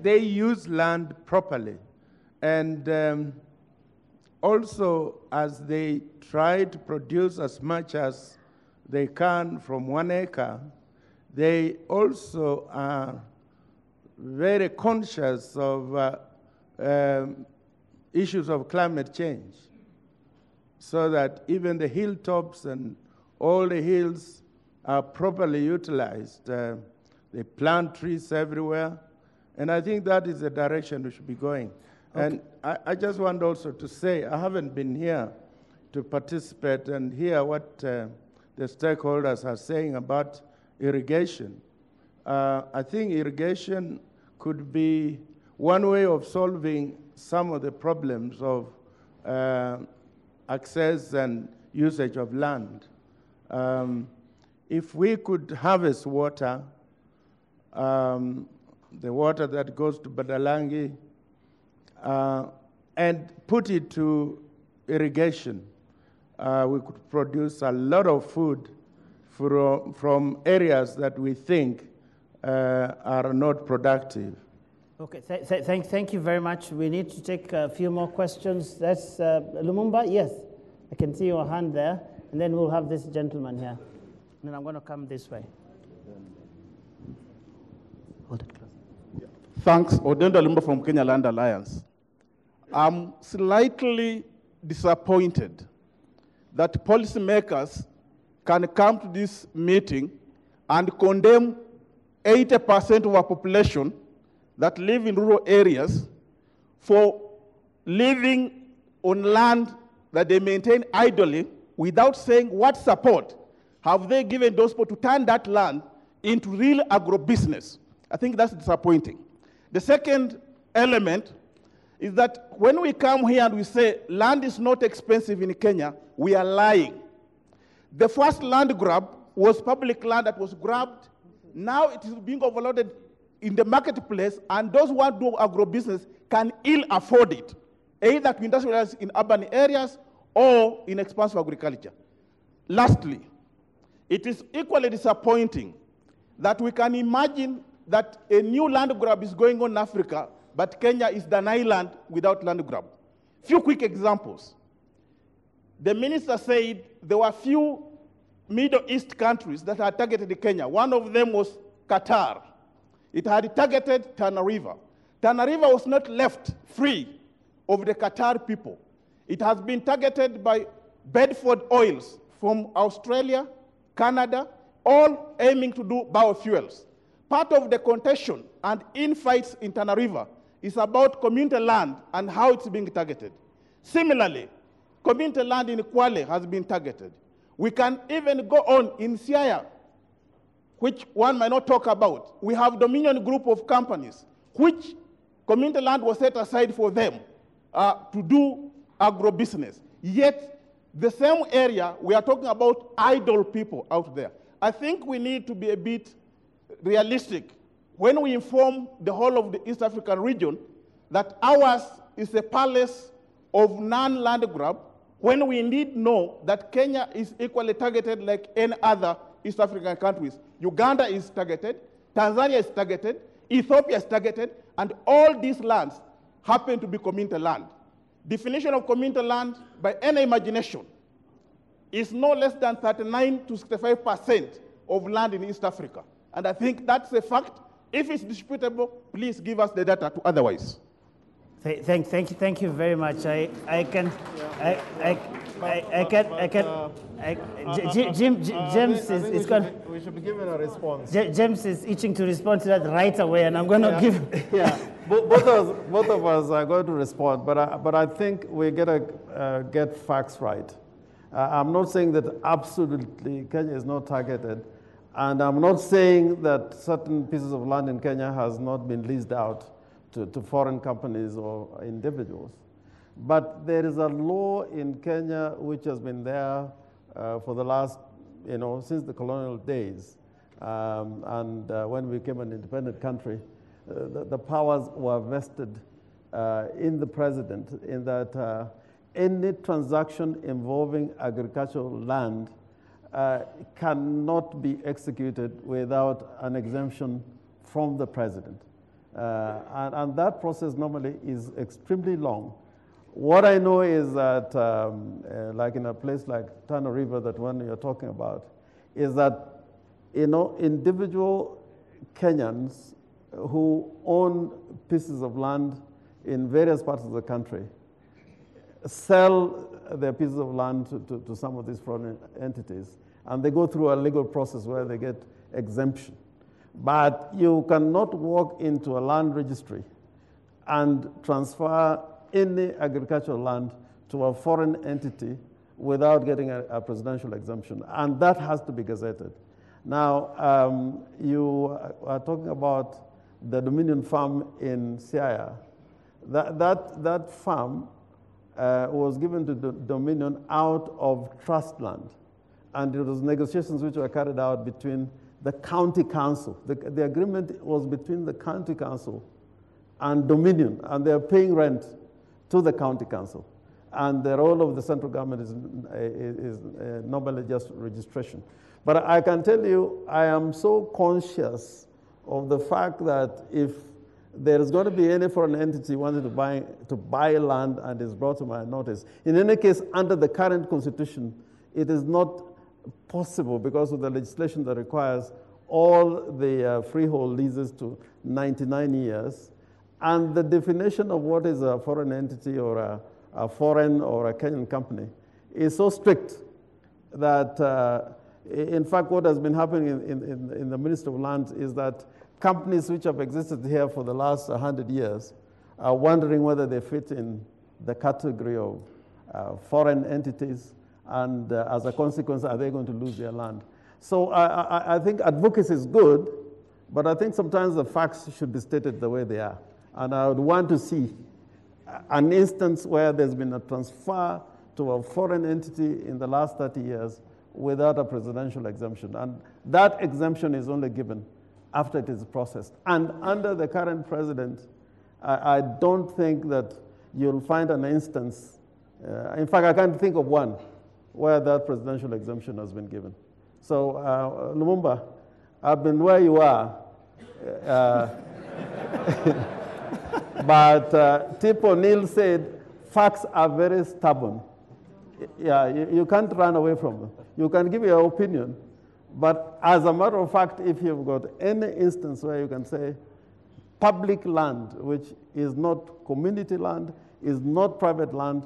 They use land properly. And also, as they try to produce as much as they can from 1 acre, they also are very conscious of issues of climate change, so that even the hilltops and all the hills are properly utilized. They plant trees everywhere, and I think that is the direction we should be going. Okay. And I just want also to say, I haven't been here to participate and hear what the stakeholders are saying about irrigation. I think irrigation could be one way of solving some of the problems of access and usage of land. If we could harvest water, the water that goes to Badalangi, and put it to irrigation, we could produce a lot of food from areas that we think are not productive. Okay, thank you very much. We need to take a few more questions. That's Lumumba, yes. I can see your hand there. And then we'll have this gentleman here. And then I'm going to come this way. Hold it close. Yeah. Thanks, Odenda Lumumba from Kenya Land Alliance. I'm slightly disappointed that policymakers can come to this meeting and condemn 80% of our population that live in rural areas for living on land that they maintain idly without saying what support have they given those people to turn that land into real agro-business. I think that's disappointing. The second element is that when we come here and we say land is not expensive in Kenya, we are lying. The first land grab was public land that was grabbed. Now it is being overloaded in the marketplace, and those who want to do agro-business can ill afford it, either to industrialize in urban areas or in expansive agriculture. Lastly, it is equally disappointing that we can imagine that a new land grab is going on in Africa, but Kenya is an island without land grab. Few quick examples. The minister said there were few Middle East countries that had targeted Kenya. One of them was Qatar. It had targeted Tana River. Tana River was not left free of the Qatar people. It has been targeted by Bedford Oils from Australia, Canada, all aiming to do biofuels. Part of the contention and infights in Tana River is about community land and how it's being targeted. Similarly, community land in Kwale has been targeted. We can even go on in Siaya, which one might not talk about. We have Dominion Group of companies, which community land was set aside for them to do agro-business. Yet, the same area, we are talking about idle people out there. I think we need to be a bit realistic when we inform the whole of the East African region that ours is a palace of non-land grab, when we indeed know that Kenya is equally targeted like any other East African countries. Uganda is targeted, Tanzania is targeted, Ethiopia is targeted, and all these lands happen to be community land. Definition of community land by any imagination is no less than 39 to 65% of land in East Africa. And I think that's a fact. If it's disputable, please give us the data to otherwise. Thank you very much. James is going. We should be given a response. James is itching to respond to that right away, and I'm going to give. Yeah, both of us are going to respond, but I think we gotta get facts right. I'm not saying that absolutely Kenya is not targeted, and I'm not saying that certain pieces of land in Kenya has not been leased out to foreign companies or individuals. But there is a law in Kenya which has been there for the last, since the colonial days. And when we became an independent country, the powers were vested in the president in that any transaction involving agricultural land cannot be executed without an exemption from the president. And that process normally is extremely long. What I know is that, like in a place like Tana River, that one you're talking about, is that, individual Kenyans who own pieces of land in various parts of the country sell their pieces of land to some of these foreign entities, and they go through a legal process where they get exemption. But you cannot walk into a land registry and transfer any agricultural land to a foreign entity without getting a presidential exemption, and that has to be gazetted. Now, you are talking about the Dominion farm in Siaya. That farm was given to Dominion out of trust land, and it was negotiations which were carried out between the county council. The agreement was between the county council and Dominion, and they're paying rent to the county council. And the role of the central government is normally just registration. But I can tell you, I am so conscious of the fact that if there is going to be any foreign entity wanting to buy land and is brought to my notice, in any case, under the current constitution, it is not possible because of the legislation that requires all the freehold leases to 99 years. And the definition of what is a foreign entity or a foreign or a Kenyan company is so strict that, in fact, what has been happening in the Ministry of Lands is that companies which have existed here for the last 100 years are wondering whether they fit in the category of foreign entities, and as a consequence, are they going to lose their land? So I think advocacy is good, but I think sometimes the facts should be stated the way they are. And I would want to see an instance where there's been a transfer to a foreign entity in the last 30 years without a presidential exemption. And that exemption is only given after it is processed. And under the current president, I don't think that you'll find an instance, in fact, I can't think of one where that presidential exemption has been given. So, Lumumba, I've been where you are, but Tip O'Neill said, facts are very stubborn. Yeah, you can't run away from them. You can give your opinion, but as a matter of fact, if you've got any instance where you can say public land, which is not community land, is not private land,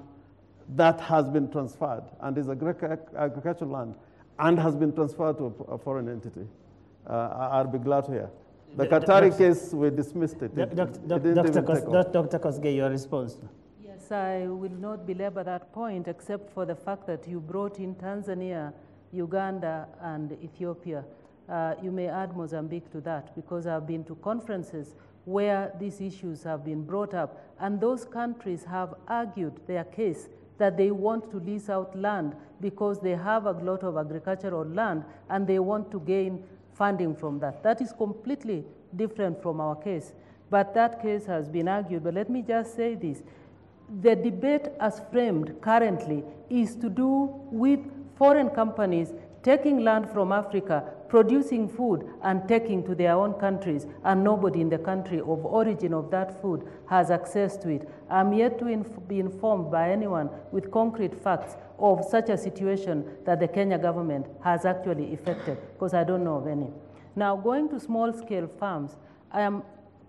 that has been transferred and is agricultural land and has been transferred to a foreign entity, I'll be glad to hear. The Qatari case, we dismissed it. Dr. Kosgei, your response. Yes, I will not belabor that point, except for the fact that you brought in Tanzania, Uganda, and Ethiopia. You may add Mozambique to that, because I've been to conferences where these issues have been brought up, and those countries have argued their case that they want to lease out land because they have a lot of agricultural land and they want to gain funding from that. That is completely different from our case, but that case has been argued. But let me just say this. The debate as framed currently is to do with foreign companies taking land from Africa, producing food, and taking to their own countries, and nobody in the country of origin of that food has access to it. I'm yet to be informed by anyone with concrete facts of such a situation that the Kenya government has actually effected, because I don't know of any. Now, going to small-scale farms, I am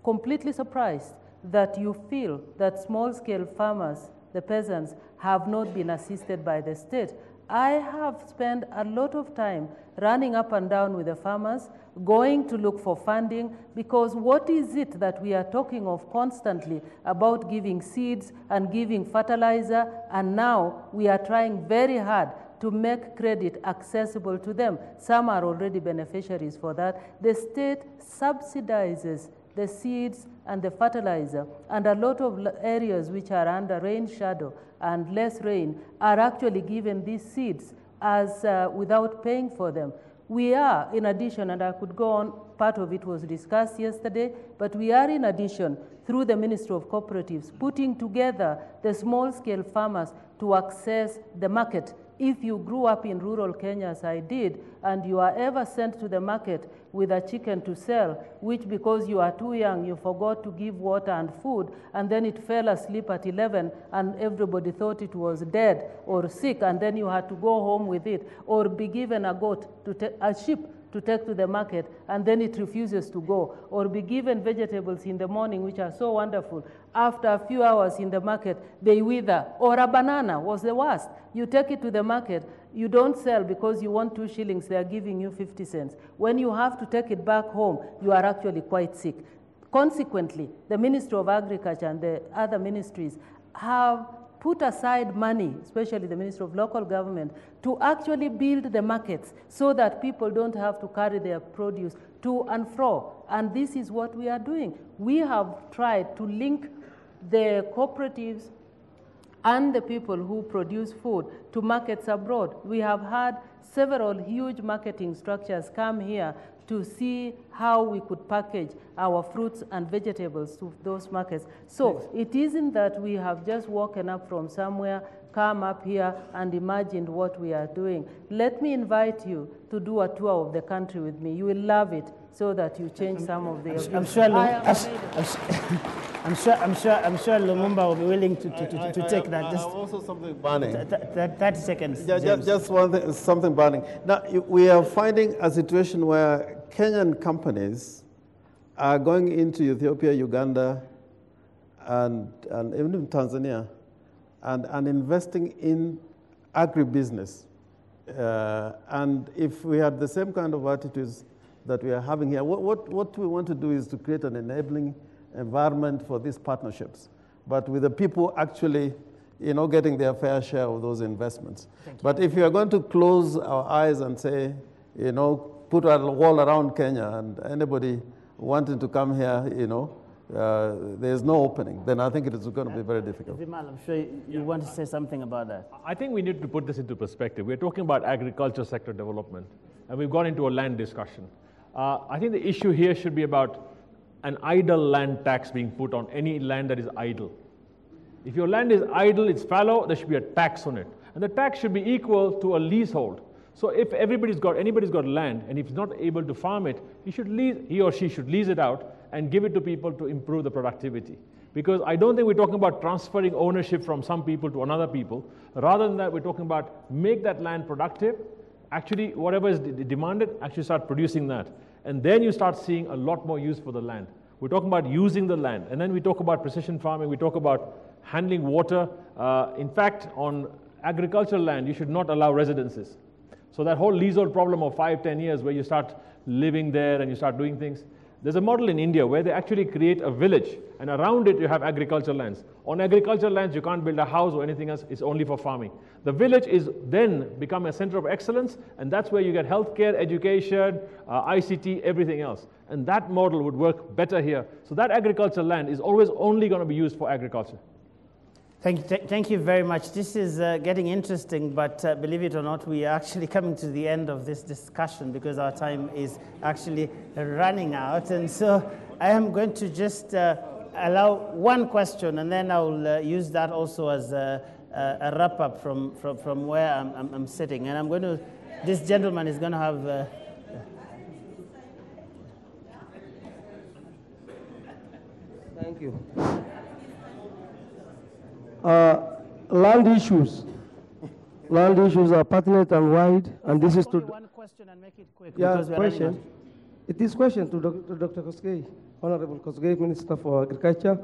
completely surprised that you feel that small-scale farmers, the peasants, have not been assisted by the state. I have spent a lot of time running up and down with the farmers, going to look for funding, because what is it that we are talking of constantly about giving seeds and giving fertilizer, and now we are trying very hard to make credit accessible to them. Some are already beneficiaries for that. The state subsidizes the seeds and the fertilizer, and a lot of areas which are under rain shadow and less rain are actually given these seeds as without paying for them. We are, in addition, and I could go on, part of it was discussed yesterday, but we are, in addition, through the Ministry of Cooperatives, putting together the small-scale farmers to access the market. If you grew up in rural Kenya, as I did, and you are ever sent to the market with a chicken to sell, which because you are too young, you forgot to give water and food, and then it fell asleep at 11, and everybody thought it was dead or sick, and then you had to go home with it, or be given a goat, a sheep to take to the market, and then it refuses to go, or be given vegetables in the morning, which are so wonderful. After a few hours in the market, they wither, or a banana was the worst. You take it to the market, you don't sell because you want 2 shillings, they are giving you 50 cents. When you have to take it back home, you are actually quite sick. Consequently, the Ministry of Agriculture and the other ministries have put aside money, especially the Ministry of Local Government, to actually build the markets so that people don't have to carry their produce to and fro. And this is what we are doing. We have tried to link the cooperatives and the people who produce food to markets abroad. We have had several huge marketing structures come here to see how we could package our fruits and vegetables to those markets. So it isn't that we have just woken up from somewhere, come up here and imagined what we are doing. Let me invite you to do a tour of the country with me. You will love it, so that you change some of the... I'm sure Lumumba will be willing to take that. Just also something burning. 30 seconds. Just one thing, something burning. Now, we are finding a situation where Kenyan companies are going into Ethiopia, Uganda, and even in Tanzania, and investing in agribusiness. And if we had the same kind of attitudes that we are having here, what we want to do is to create an enabling environment for these partnerships, but with the people actually, getting their fair share of those investments. But if you are going to close our eyes and say, put a wall around Kenya and anybody wanting to come here, there's no opening, then I think it is going to be very difficult. Vimal, I'm sure you want to say something about that. I think we need to put this into perspective. We're talking about agriculture sector development, and we've gone into a land discussion. I think the issue here should be about an idle land tax being put on any land that is idle. If your land is idle, it's fallow, there should be a tax on it. And the tax should be equal to a leasehold. So if anybody's got land, and if he's not able to farm it, he or she should lease it out and give it to people to improve the productivity. Because I don't think we're talking about transferring ownership from some people to another people. Rather than that, we're talking about make that land productive, actually whatever is demanded, actually start producing that. And then you start seeing a lot more use for the land. We're talking about using the land. And then we talk about precision farming, we talk about handling water. In fact, on agricultural land, you should not allow residences. So that whole leasehold problem of 5-10 years where you start living there and you start doing things, there's a model in India where they actually create a village, and around it you have agricultural lands. On agricultural lands, you can't build a house or anything else, it's only for farming. The village is then become a center of excellence, and that's where you get healthcare, education, ICT, everything else. And that model would work better here. So that agricultural land is always only going to be used for agriculture. Thank you very much. This is getting interesting, but believe it or not, we are actually coming to the end of this discussion because our time is actually running out. And so I am going to just allow one question, and then I'll use that also as a wrap-up from where I'm sitting. And I'm going to, this gentleman is going to have... Thank you. Land issues. Land issues are pertinent and wide, and this is to... One question and make it quick. Yeah, question. It is question to Dr. Kosgei, Honorable Kosgei, Minister for Agriculture.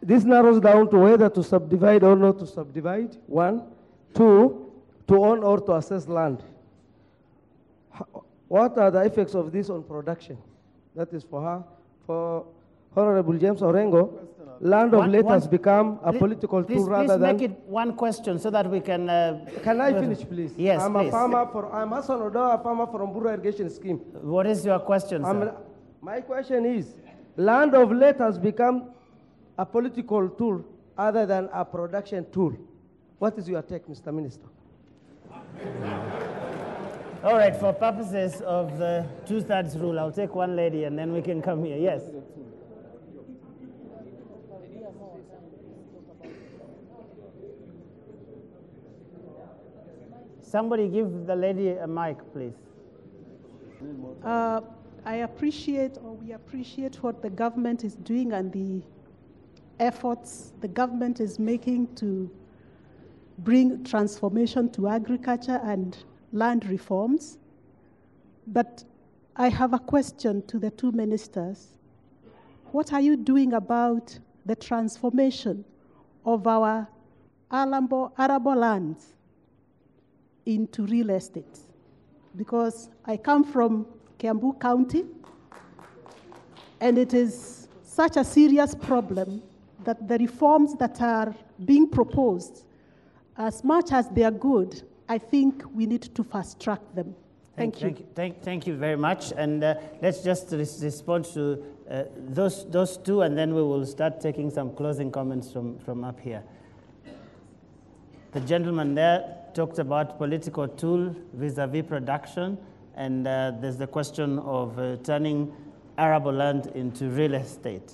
This narrows down to whether to subdivide or not to subdivide, one. Two, to own or to assess land. What are the effects of this on production? That is for her. For Honorable James Orengo, land of late has become a political tool rather than... Please make it one question so that we can... Can I finish, please? Yes, I'm please. a farmer I'm Hassan Odo, a farmer from Buru Irrigation Scheme. What is your question, sir? My question is, land of late has become a political tool other than a production tool. What is your take, Mr. Minister? All right, for purposes of the two-thirds rule, I'll take one lady and then we can come here. Yes. Somebody give the lady a mic, please. I appreciate, or we appreciate what the government is doing and the efforts the government is making to bring transformation to agriculture and land reforms. But I have a question to the two ministers. What are you doing about the transformation of our arable lands into real estate? Because I come from Kiambu County, and it is such a serious problem that the reforms that are being proposed, as much as they are good, I think we need to fast-track them. Thank you. Thank you very much. And let's just respond to those two, and then we will start taking some closing comments from up here. The gentleman there talked about political tool vis-a-vis production, and there's the question of turning arable land into real estate.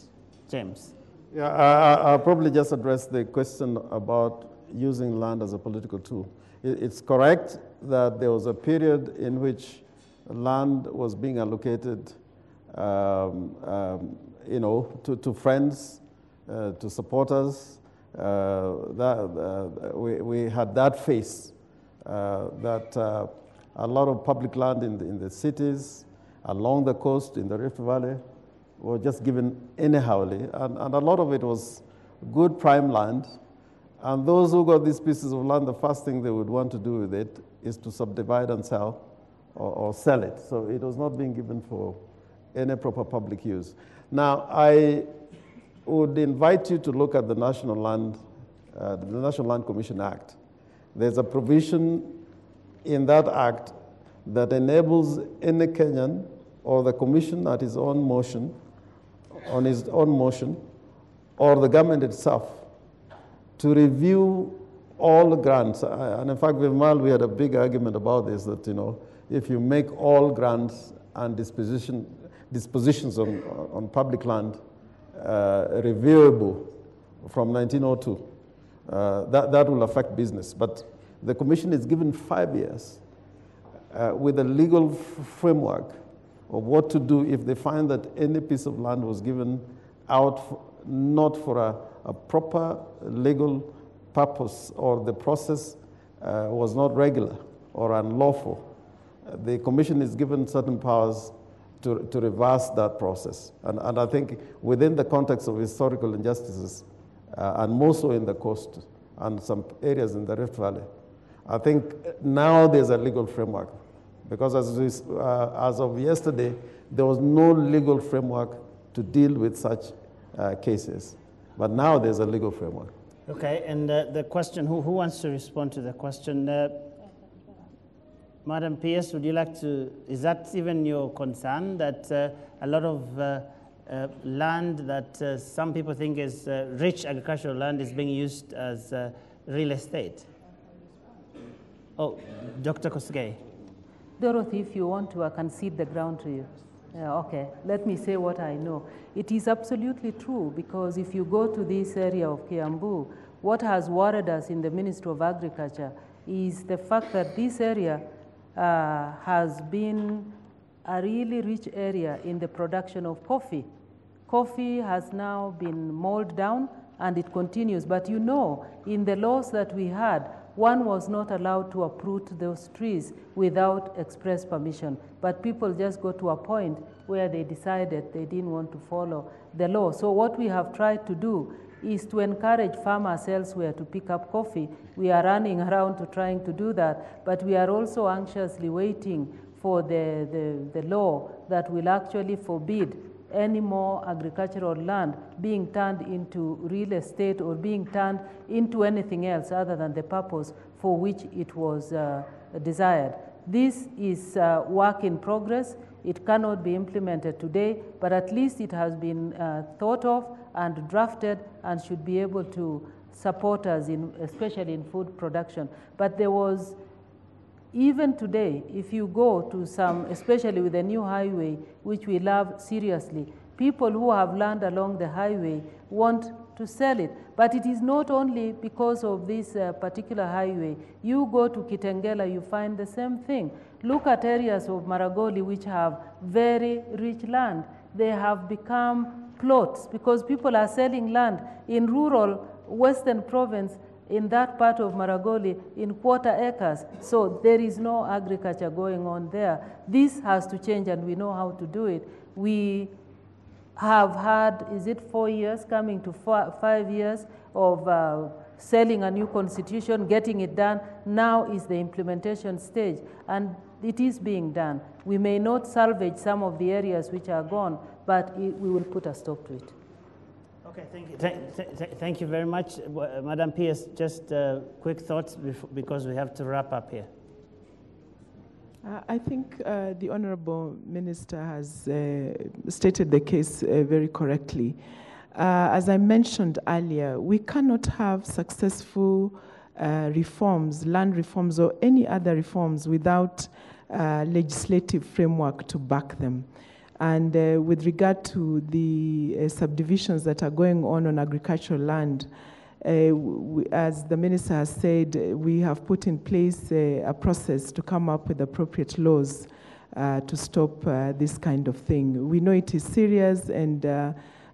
James. Yeah, I'll probably just address the question about using land as a political tool. It's correct that there was a period in which land was being allocated, to friends, to supporters. We had that phase that a lot of public land in the cities, along the coast, in the Rift Valley, were just given anyhowly, and a lot of it was good prime land. And those who got these pieces of land, the first thing they would want to do with it is to subdivide and sell or sell it. So it was not being given for any proper public use. Now, I would invite you to look at the National Land Commission Act. There's a provision in that act that enables any Kenyan or the commission at his own motion on his own motion, or the government itself, to review all the grants. And in fact, with Mal, we had a big argument about this, that, if you make all grants and dispositions on public land reviewable from 1902, that will affect business. But the commission is given 5 years with a legal framework of what to do if they find that any piece of land was given out not for a proper legal purpose, or the process was not regular or unlawful. The commission is given certain powers to reverse that process. And I think within the context of historical injustices, and more so in the coast and some areas in the Rift Valley, I think now there's a legal framework. Because as of yesterday, there was no legal framework to deal with such cases. But now there's a legal framework. Okay, and the question, who wants to respond to the question? Madam PS, would you like to, is that even your concern, that a lot of land that some people think is rich agricultural land is being used as real estate? Oh, Dr. Kosgei. Dorothy, if you want to, I can cede the ground to you. Okay, let me say what I know. It is absolutely true, because if you go to this area of Kiambu, what has worried us in the Ministry of Agriculture is the fact that this area has been a really rich area in the production of coffee. Coffee has now been mowed down and it continues. But in the laws that we had, one was not allowed to uproot those trees without express permission. But people just got to a point where they decided they didn't want to follow the law. So what we have tried to do is to encourage farmers elsewhere to pick up coffee. We are running around to trying to do that, but we are also anxiously waiting for the law that will actually forbid any more agricultural land being turned into real estate or being turned into anything else other than the purpose for which it was desired. This is work in progress. It cannot be implemented today, but at least it has been thought of and drafted and should be able to support us, especially in food production. But there was, even today, if you go to some, especially with the new highway, which we love seriously, people who have land along the highway want to sell it. But it is not only because of this particular highway. You go to Kitengela, you find the same thing. Look at areas of Maragoli which have very rich land. They have become plots because people are selling land in rural Western province in that part of Maragoli in quarter acres. So there is no agriculture going on there. This has to change and we know how to do it. We have had, is it 4 years, coming to 5 years of selling a new constitution, getting it done. Now is the implementation stage and it is being done. We may not salvage some of the areas which are gone, but we will put a stop to it. Okay, thank you. Thank you very much. Madam Pierce, just quick thoughts because we have to wrap up here. I think the Honorable Minister has stated the case very correctly. As I mentioned earlier, we cannot have successful reforms, land reforms or any other reforms without legislative framework to back them. And with regard to the subdivisions that are going on agricultural land, as the Minister has said, we have put in place a process to come up with appropriate laws to stop this kind of thing. We know it is serious, and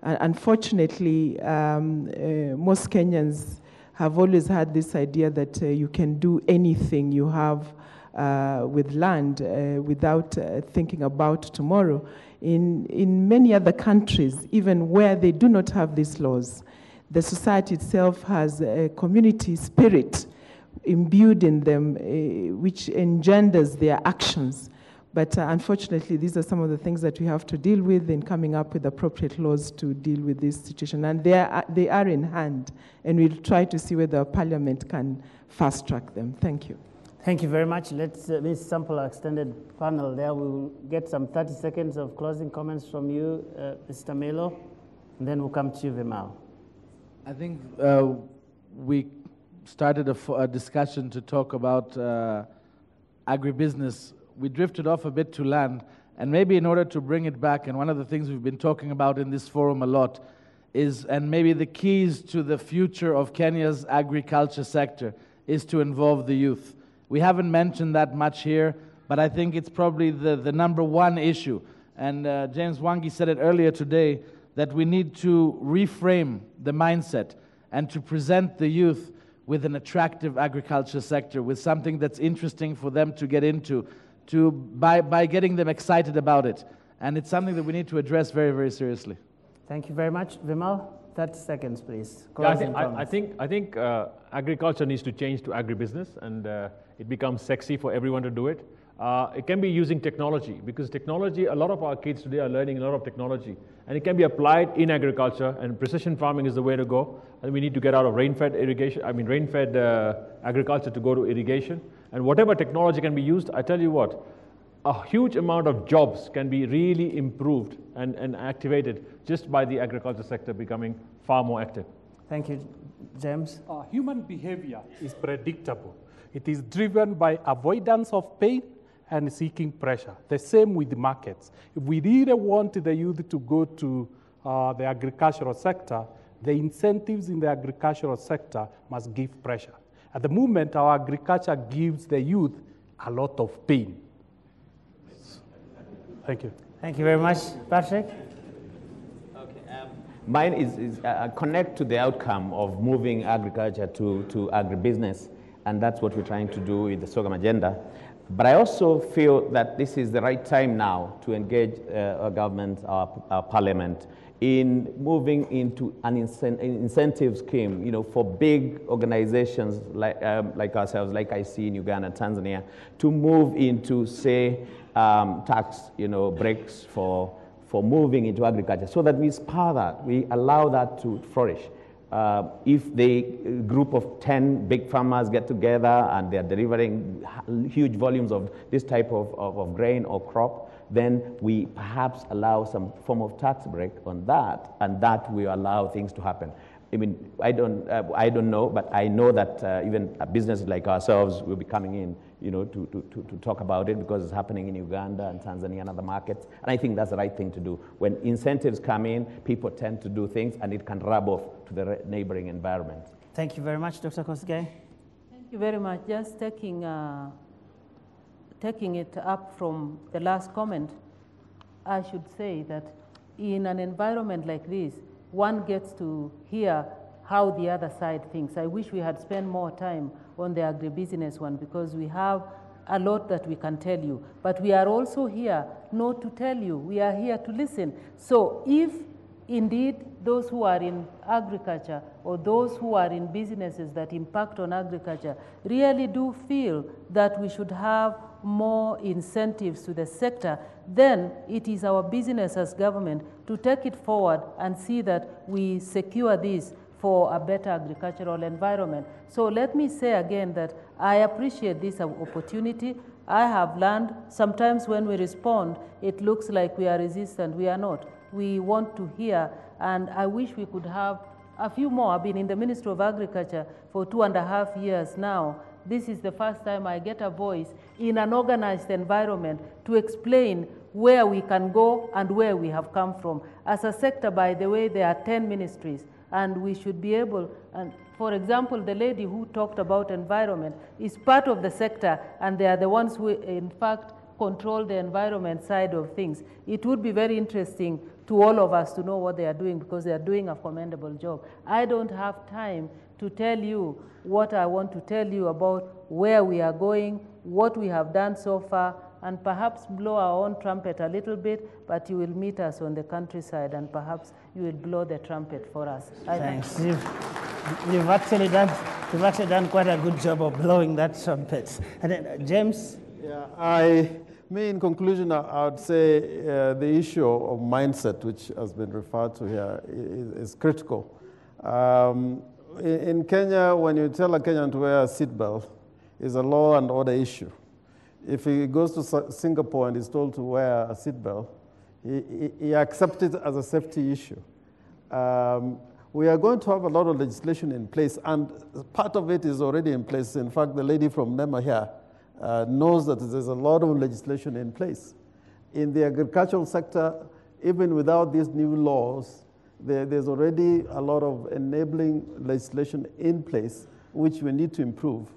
unfortunately, most Kenyans have always had this idea that you can do anything you have with land without thinking about tomorrow. In many other countries, even where they do not have these laws, the society itself has a community spirit imbued in them, which engenders their actions. But unfortunately, these are some of the things that we have to deal with in coming up with appropriate laws to deal with this situation. And they are in hand, and we'll try to see whether Parliament can fast-track them. Thank you. Thank you very much. Let's sample our extended panel there. We will get some 30 seconds of closing comments from you, Mr. Melo. And then we'll come to you, Vimal. I think we started a discussion to talk about agribusiness. We drifted off a bit to land, and maybe in order to bring it back, and one of the things we've been talking about in this forum a lot is, and maybe the keys to the future of Kenya's agriculture sector is to involve the youth. We haven't mentioned that much here, but I think it's probably the number one issue. And James Wangi said it earlier today, that we need to reframe the mindset and to present the youth with an attractive agriculture sector, with something that's interesting for them to get into, by getting them excited about it. And it's something that we need to address very, very seriously. Thank you very much. Vimal, 30 seconds, please. Yeah, I think agriculture needs to change to agribusiness, and it becomes sexy for everyone to do it. It can be using technology, because technology, a lot of our kids today are learning a lot of technology, and it can be applied in agriculture, and precision farming is the way to go. And we need to get out of rain-fed agriculture to go to irrigation. And whatever technology can be used, I tell you what, a huge amount of jobs can be really improved and activated just by the agriculture sector becoming far more active. Thank you, James. Human behavior is predictable. It is driven by avoidance of pain and seeking pressure. The same with the markets. If we really want the youth to go to the agricultural sector, the incentives in the agricultural sector must give pressure. At the moment, our agriculture gives the youth a lot of pain. Thank you. Thank you very much. Patrick? Mine is connect to the outcome of moving agriculture to agribusiness, and that's what we're trying to do with the SOGAM agenda. But I also feel that this is the right time now to engage our government, our parliament, in moving into an incentive scheme, you know, for big organizations like ourselves, like I see in Uganda and Tanzania, to move into, say, tax, breaks for moving into agriculture, so that we spur that, we allow that to flourish. If the group of 10 big farmers get together and they're delivering huge volumes of this type of grain or crop, then we perhaps allow some form of tax break on that, and that will allow things to happen. I mean, I don't know, but I know that even a business like ourselves will be coming in, to talk about it, because it's happening in Uganda and Tanzania and other markets. And I think that's the right thing to do. When incentives come in, people tend to do things, and it can rub off to the neighboring environment. Thank you very much, Dr. Kosgei. Thank you very much. Just taking it up from the last comment, I should say that in an environment like this, one gets to hear how the other side thinks. I wish we had spent more time on the agribusiness one, because we have a lot that we can tell you. But we are also here not to tell you, we are here to listen. So if indeed those who are in agriculture or those who are in businesses that impact on agriculture really do feel that we should have more incentives to the sector, then it is our business as government to take it forward and see that we secure this for a better agricultural environment. So let me say again that I appreciate this opportunity. I have learned sometimes when we respond, it looks like we are resistant. We are not. We want to hear, and I wish we could have a few more. I've been in the Ministry of Agriculture for 2.5 years now. This is the first time I get a voice in an organized environment to explain where we can go and where we have come from. As a sector, by the way, there are 10 ministries, and we should be able, and for example, the lady who talked about environment is part of the sector, and they are the ones who, in fact, control the environment side of things. It would be very interesting to all of us to know what they are doing, because they are doing a commendable job. I don't have time to tell you what I want to tell you about where we are going, what we have done so far, and perhaps blow our own trumpet a little bit, but you will meet us on the countryside, and perhaps you will blow the trumpet for us. Thanks. You've actually done quite a good job of blowing that trumpet. And then, James? Yeah, in conclusion, I would say the issue of mindset, which has been referred to here, is critical. In Kenya, when you tell a Kenyan to wear a seatbelt, it's a law and order issue. If he goes to Singapore and is told to wear a seatbelt, he accepts it as a safety issue. we are going to have a lot of legislation in place, and part of it is already in place. In fact, the lady from NEMA here knows that there's a lot of legislation in place. In the agricultural sector, even without these new laws, there's already a lot of enabling legislation in place, which we need to improve.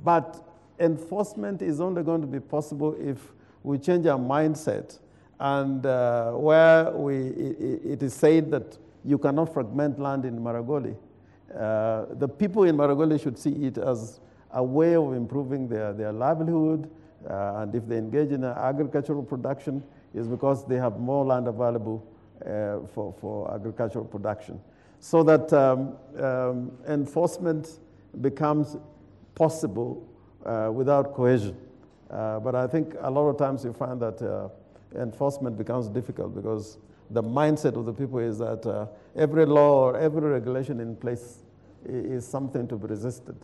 But enforcement is only going to be possible if we change our mindset, and where it is said that you cannot fragment land in Maragoli. The people in Maragoli should see it as a way of improving their livelihood, and if they engage in agricultural production, is because they have more land available for agricultural production. So that enforcement becomes possible without coercion. But I think a lot of times you find that enforcement becomes difficult because the mindset of the people is that every law or every regulation in place is something to be resisted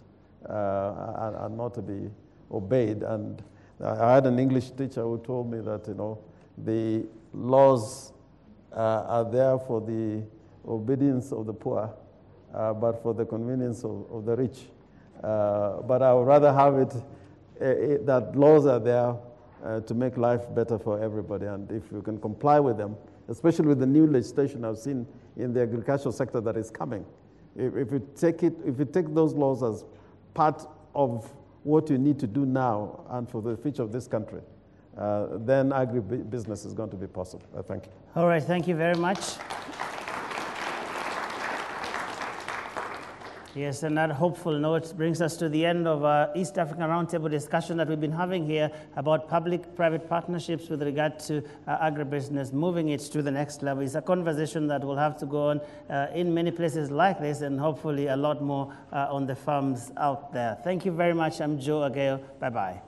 and not to be obeyed. And I had an English teacher who told me that, the laws are there for the obedience of the poor, but for the convenience of the rich. But I would rather have it that laws are there to make life better for everybody. And if you can comply with them, especially with the new legislation I've seen in the agricultural sector that is coming, if you take those laws as part of what you need to do now and for the future of this country, then agribusiness is going to be possible. Thank you. All right, thank you very much. Yes, and that hopeful note brings us to the end of our East African Roundtable discussion that we've been having here about public-private partnerships with regard to agribusiness, moving it to the next level. It's a conversation that will have to go on in many places like this, and hopefully a lot more on the farms out there. Thank you very much. I'm Joe Ageo. Bye-bye.